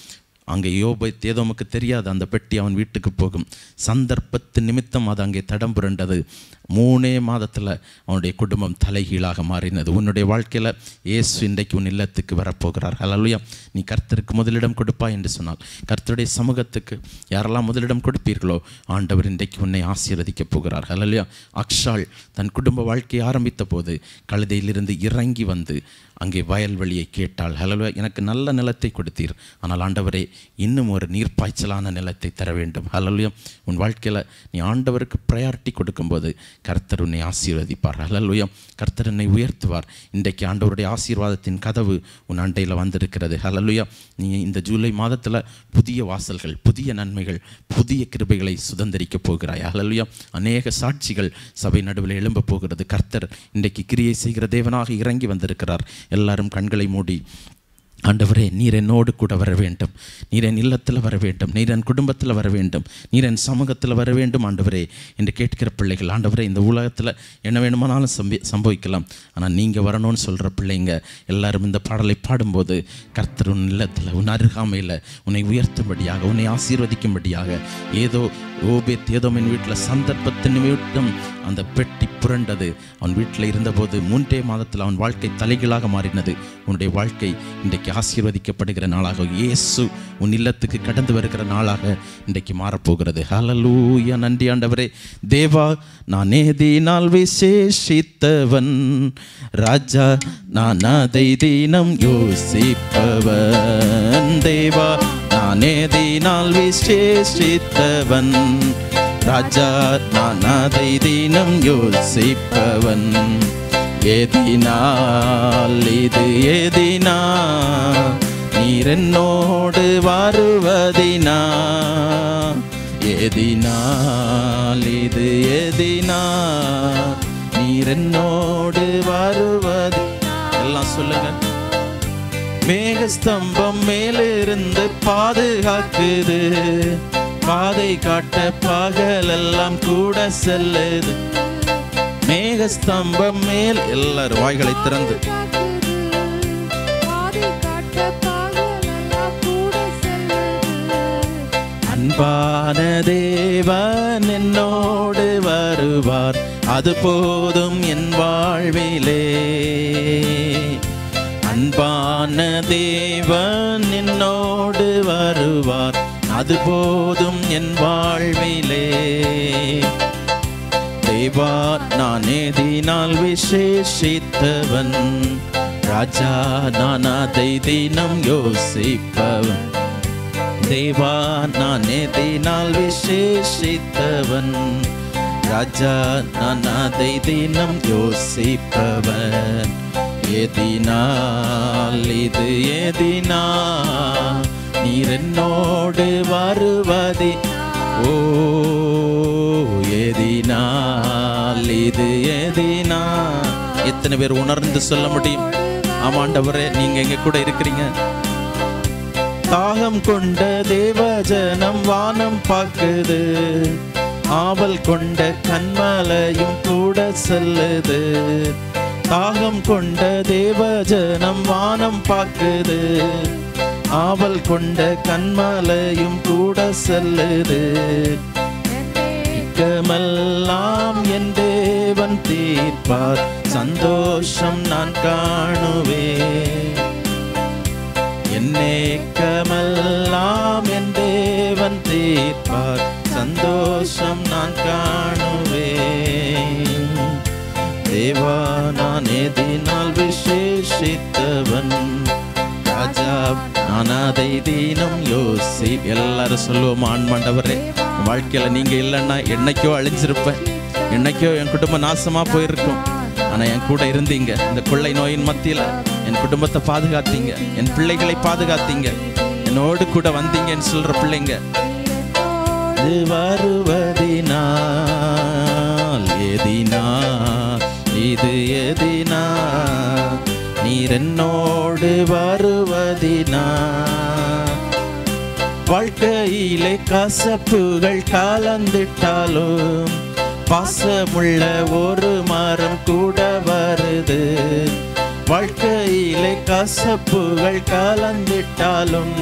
அங்கே ஓபேத் ஏதோமுக்கு தெரியாது அந்த பெட்டி அவன் வீட்டுக்கு போகும். சந்தர்ப்பத்து நிமித்தம் அது அங்கே தடம் புரண்டது. 3 மாதத்தில் அவனுடைய குடும்பம் தலைகீழாக மாறினது. உன்னுடைய வாழ்க்கையில் இயேசு இன்றைக்கு உன் இல்லத்துக்கு வரப்போகிறார். ஹல்லேலூயா. நீ கர்த்தருக்கு முதலிடம் கொடுப்பாய் என்று சொன்னால், கர்த்தருடைய சமூகத்துக்கு யாரெல்லாம் முதலிடம் கொடுப்பீர்களோ ஆண்டவர் இன்றைக்கு உன்னை ஆசீர்வதிக்கப் போகிறார். ஹல்லேலூயா. அக்ஷாள் தன் குடும்ப வாழ்க்கையை ஆரம்பித்த போது கழுதையிலிருந்து இறங்கி வந்து அங்கே வயல்வெளியை கேட்டாள். ஹல்லேலூயா. எனக்கு நல்ல நிலத்தை கொடுத்தீர், ஆனால் ஆண்டவரே இன்னும் ஒரு நீர்ப்பாய்ச்சலான நிலத்தை தர வேண்டும். ஹல்லேலூயா. உன் வாழ்க்கையில் நீ ஆண்டவருக்கு ப்ரையாரிட்டி கொடுக்கும்போது கர்த்தர் உன்னை ஆசீர்வதிப்பார். ஹல்லேலூயா. கர்த்தர் என்னை உயர்த்துவார். இன்றைக்கு ஆண்டவருடைய ஆசீர்வாதத்தின் கதவு உன் அண்டையில் வந்திருக்கிறது. ஹல்லேலூயா. நீ இந்த ஜூலை மாதத்தில் புதிய வாசல்கள், புதிய நன்மைகள், புதிய கிருபைகளை சுதந்திரிக்கப் போகிறாய். ஹல்லேலூயா. அநேக சாட்சிகள் சபை நடுவில் எழும்ப போகிறது. கர்த்தர் இன்றைக்கு கிரியை செய்கிற தேவனாக இறங்கி வந்திருக்கிறார். எல்லாரும் கண்களை மூடி, ஆண்டவரே நீர் என்னோடு கூட வர வேண்டும், நீர் என் இல்லத்தில் வர வேண்டும், நீர் என் குடும்பத்தில் வர வேண்டும், நீர் என் சமூகத்தில் வர வேண்டும் ஆண்டவரே என்று கேட்கிற பிள்ளைகள், ஆண்டவரே இந்த உலகத்தில் என்ன வேணுமானாலும் சம்பவிக்கலாம், ஆனால் நீங்கள் வரணும்னு சொல்கிற பிள்ளைங்க எல்லாரும் இந்த பாடலை பாடும்போது கர்த்தர் உன் இல்லத்தில், உன் அருகாமையில் உன்னை உயர்த்தும்படியாக, உன்னை ஆசீர்வதிக்கும்படியாக, ஏதோ ஓபேத் ஏதோமின் வீட்டில் சந்தர்ப்பத்தின் நிமித்தம் அந்த பெட்டி புரண்டது. அவன் வீட்டில் இருந்தபோது 3 மாதத்தில் அவன் வாழ்க்கை தலைகீழாக மாறினது. உன்னுடைய வாழ்க்கை இன்றைக்கு ஆசீர்வதிக்கப்படுகிற நாளாக, இயேசு உன் இல்லத்துக்கு கடந்து வருகிற நாளாக இன்றைக்கு மாறப்போகிறது. ஹல்லேலூயா. நன்றி ஆண்டவரே. தேவா நான் ஏதினால் விசேஷித்தவன், ராஜா நான் அதை தினம் யோசிப்பவன். தேவா நான் ஏதினால் விசேஷித்தவன், ராஜா நான் அதை தினம் யோசிப்பவன். எதினால் இது எதினா, நீர் என்னோடு வருவதினா, எதினால் இது எதினா, நீர் என்னோடு வருவதினா. எல்லாம் சொல்லுங்க. மேகஸ்தம்பம் மேலிருந்து பாதுகாக்குது, பாதை காட்ட பகலெல்லாம் கூட செல்லுது. மேகஸ்தம்பம் மேல் எல்லாரும் வாய்களை திறந்து அன்பான தேவன் என்னோடு வருவார், அது போதும் என் வாழ்விலே. அன்பான தேவன் என்னோடு வருவார், அது போதும் என் வாழ்விலே. தேவா நான் எதினால் விசேஷித்தவன், ராஜா நான் அதை தினம் யோசிப்பவன். தேவா நான் எதினால் விசேஷித்தவன், ராஜா நான் அதை தினம் யோசிப்பவன். எதினால் இது எதினால் நீர் என்னோடு வருவதி, ஓ எதினால் இது எதினால். எத்தனை பேர் உணர்ந்து சொல்ல முடியும்? ஆமாண்டவரே நீங்க எங்க கூட இருக்கிறீங்க. தாகம் கொண்ட தேவஜனம் வானம் பார்க்குது, ஆவல் கொண்ட கண்மலையும் கூட செல்லுது. தாகம் கொண்ட தேவஜனம் வானம் பார்க்குது, ஆவல் கொண்ட கண்மலையும் கூட செல்லுது. இக்கமெல்லாம் என் தேவன் தீர்ப்பார், சந்தோஷம் நான் காணுவேன். என்னேக்கமெல்லாம் என் தேவன் தீர்ப்பார், சந்தோஷம் நான் காணுவேன். தேவா நான் எதினால் விசேஷித்தவன், ராஜா நான் அதை தினம் யோசி. எல்லாரும் சொல்லுவோம், ஆண்டவரே வாழ்க்கையில நீங்க இல்லைன்னா என்னைக்கோ அழிஞ்சிருப்பேன், என்னைக்கோ என் குடும்பம் நாசமா போயிருக்கும். ஆனா என் கூட இருந்தீங்க. இந்த கொள்ளை நோயின் மத்தியில என் குடும்பத்தை பாதுகாத்தீங்க, என் பிள்ளைகளை பாதுகாத்தீங்க, என்னோடு கூட வந்தீங்கன்னு சொல்ற பிள்ளைங்க. இது வருவதினால் எதினால் இது எதினால் நீர் என்னோடு வருவதினால். வாழ்க்கையிலே கசப்புகள் கலந்திட்டாலும் பாசமுள்ள ஒரு மரம் கூட வருது. வாழ்க்கையிலே கசப்புகள் கலந்திட்டாலும்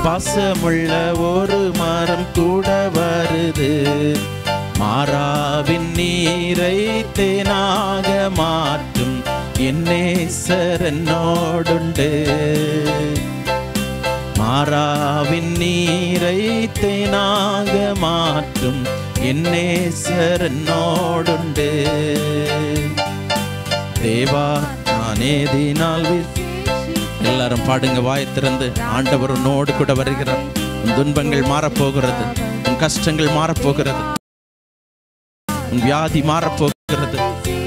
பாசமுள்ள ஒரு மரம் கூட வருது. மாறாவின் நீரை தேனாக மாற்றும் என் நேசர் என்னோடுண்டு. மாறாவின் நீரை தேனாக மாற்றும் என் நேசர் என்னோடுண்டு. தேவா நான் எதினால். எல்லாரும் பாடுங்க வாய் திறந்து. ஆண்டவர் உன்னோடு கூட வருகிறார். உன் துன்பங்கள் மாறப்போகிறது, உன் கஷ்டங்கள் மாறப்போகிறது, உன் வியாதி மாறப்போகிறது,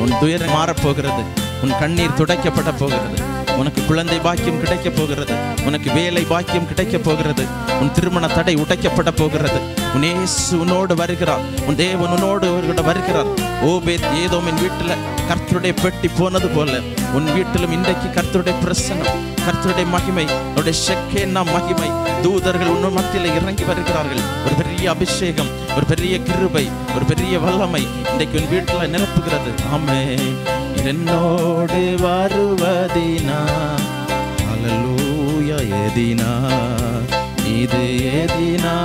உன் துயரம் மாறப்போகிறது, உன் கண்ணீர் துடைக்கப்பட போகிறது, உனக்கு குழந்தை பாக்கியம் கிடைக்க போகிறது, உனக்கு வேலை பாக்கியம் கிடைக்க போகிறது, உன் திருமண தடை உடைக்கப்பட போகிறது. உன் இயேசு உன்னோடு வருகிறார், உன் தேவன் உன்னோடு வருகிறார். ஓபேத் ஏதோமின் வீட்டுல கர்த்தருடைய பெட்டி போனது போல உன் வீட்டிலும் இன்றைக்கு கர்த்தருடைய பிரசன்னம், கர்த்தருடைய மகிமை, அவருடைய ஷெக்கேனா மகிமை, தூதர்கள் உன் மத்தியில இறங்கி வருகிறார்கள். ஒரு பெரிய அபிஷேகம், ஒரு பெரிய கிருபை, ஒரு பெரிய வல்லமை இன்றைக்கு உன் வீட்டுல நிரப்புகிறது. ஆமென். என்னோடு வருவதினா, ஹல்லேலூயா. எதினா இது எதினா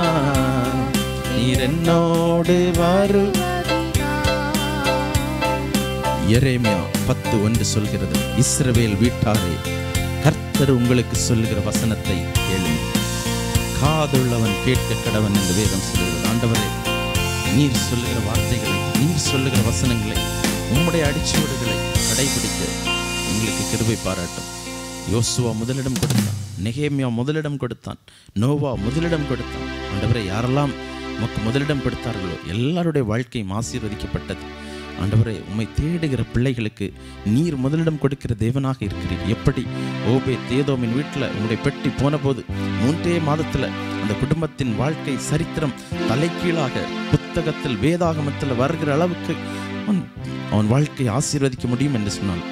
நீர் என்னோடு வருவதினா. எரேமியா 10:1 சொல்கிறது, இஸ்ரவேல் வீட்டாரே கர்த்தர் உங்களுக்கு சொல்லுகிற வசனத்தை கேளுங்கள், காதுள்ளவன் கேட்க கடவன் என்று வேதம் சொல்லுகிறது. ஆண்டவரே நீர் சொல்லுகிற வார்த்தைகளை, நீர் சொல்லுகிற வசனங்களை, உம்முடைய அடிச்சுவடுகளை கடைபிடிக்க எங்களுக்கு கிருபை பாராட்டும். யோசுவா முதலிடம் கொடுத்தான், நெகேமியா முதலிடம் கொடுத்தான், நோவா முதலிடம் கொடுத்தான். ஆண்டவரே யாரெல்லாம் உமக்கு முதலிடம் கொடுத்தார்களோ எல்லாருடைய வாழ்க்கையும் ஆசீர்வதிக்கப்பட்டது. ஆண்டவரே உம்மை தேடுகிற பிள்ளைகளுக்கு நீர் முதலிடம் கொடுக்கிற தேவனாக இருக்கிறீர். எப்படி ஓபேத் ஏதோமின் வீட்டில் உங்களுடைய பெட்டி போன போது 3 மாதத்தில் அந்த குடும்பத்தின் வாழ்க்கை சரித்திரம் தலைகீழாக புத்தகத்தில் வேதாகமத்தில் வருகிற அளவுக்கு அவன் வாழ்க்கையை ஆசீர்வதிக்க முடியும் என்று சொன்னான்.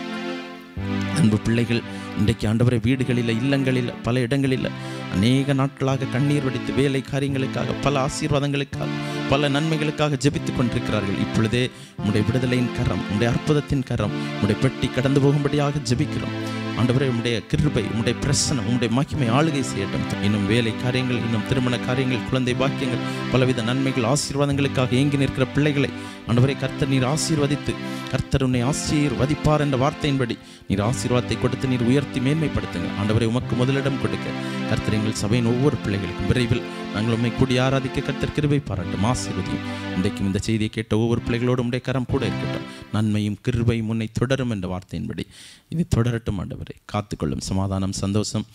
அன்பு பிள்ளைகள், இன்றைக்கு ஆண்டவரை வீடுகளில், இல்லங்களில், பல இடங்களில் அநேக நாட்களாக கண்ணீர் வடித்து வேலை காரியங்களுக்காக, பல ஆசீர்வாதங்களுக்காக, பல நன்மைகளுக்காக ஜெபித்துக் கொண்டிருக்கிறார்கள். இப்பொழுதே உம்முடைய விடுதலையின் கரம், உம்முடைய அற்புதத்தின் கரம், உம்முடைய பெட்டி கடந்து போகும்படியாக ஜெபிக்கிறோம். ஆண்டவரே, உம்முடைய கிருபை, உம்முடைய பிரசன்னம், உம்முடைய மகிமை ஆளுகை செய்யட்டும். இன்னும் வேலை காரியங்கள், இன்னும் திருமண காரியங்கள், குழந்தை பாக்கியங்கள், பலவித நன்மைகள், ஆசீர்வாதங்களுக்காக ஏங்கி நிற்கிற பிள்ளைகளை ஆண்டவரே கர்த்தர் நீர் ஆசீர்வதித்து, கர்த்தர் உன்னை ஆசீர்வதிப்பார் என்ற வார்த்தையின்படி நீர் ஆசீர்வாதத்தை கொடுத்து நீர் உயர்த்தி மேன்மைப்படுத்துங்க. ஆண்டவரே, உமக்கு முதலிடம் கொடுக்க கர்த்தர் எங்கள் சபையின் ஒவ்வொரு பிள்ளைகளுக்கும் விரைவில் நாங்கள் உண்மை கூடி ஆராதிக்க கர்த்தர் கிருபை பாராட்டும், ஆசீர்வதியும். இன்றைக்கும் இந்த செய்தியை கேட்ட ஒவ்வொரு பிள்ளைகளோடு உடைய கரம் கூட இருக்கட்டும். நன்மையும் கிருபையும் உன்னை தொடரும் என்ற வார்த்தையின்படி இது தொடரட்டும். ஆண்டவரே, காத்துக்கொள்ளும். சமாதானம், சந்தோஷம்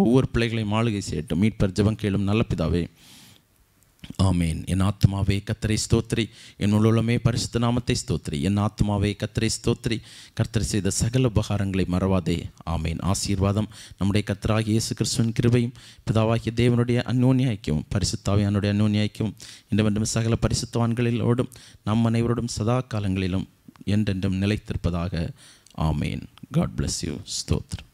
ஒவ்வொரு பிள்ளைகளையும் ஆளுகை செய்யட்டும். மீட்பர் ஜெபம் கேளும் நல்ல பிதாவே, ஆமேன். என் ஆத்மாவே கர்த்தரை ஸ்தோத்திரி, என் உள்ளமே பரிசுத்த நாமத்தை ஸ்தோத்திரி. என் ஆத்மாவே கர்த்தரை ஸ்தோத்திரி, கர்த்தர் செய்த சகல உபகாரங்களை மறவாதே. ஆமேன். ஆசீர்வாதம் நம்முடைய கர்த்தராகிய இயேசு கிறிஸ்துவின் கிருபையும், பிதாவாகிய தேவனுடைய அந்யோன்ய ஐக்கியமும், பரிசுத்தாவியானுடைய அந்யோன்ய ஐக்கியமும், இன்றும் சகல பரிசுத்தவான்களோடும் நம் அனைவரோடும் சதா காலங்களிலும் என்றென்றும் நிலைத்திருப்பதாக. ஆமேன். God bless you. ஸ்தோத்திரம்.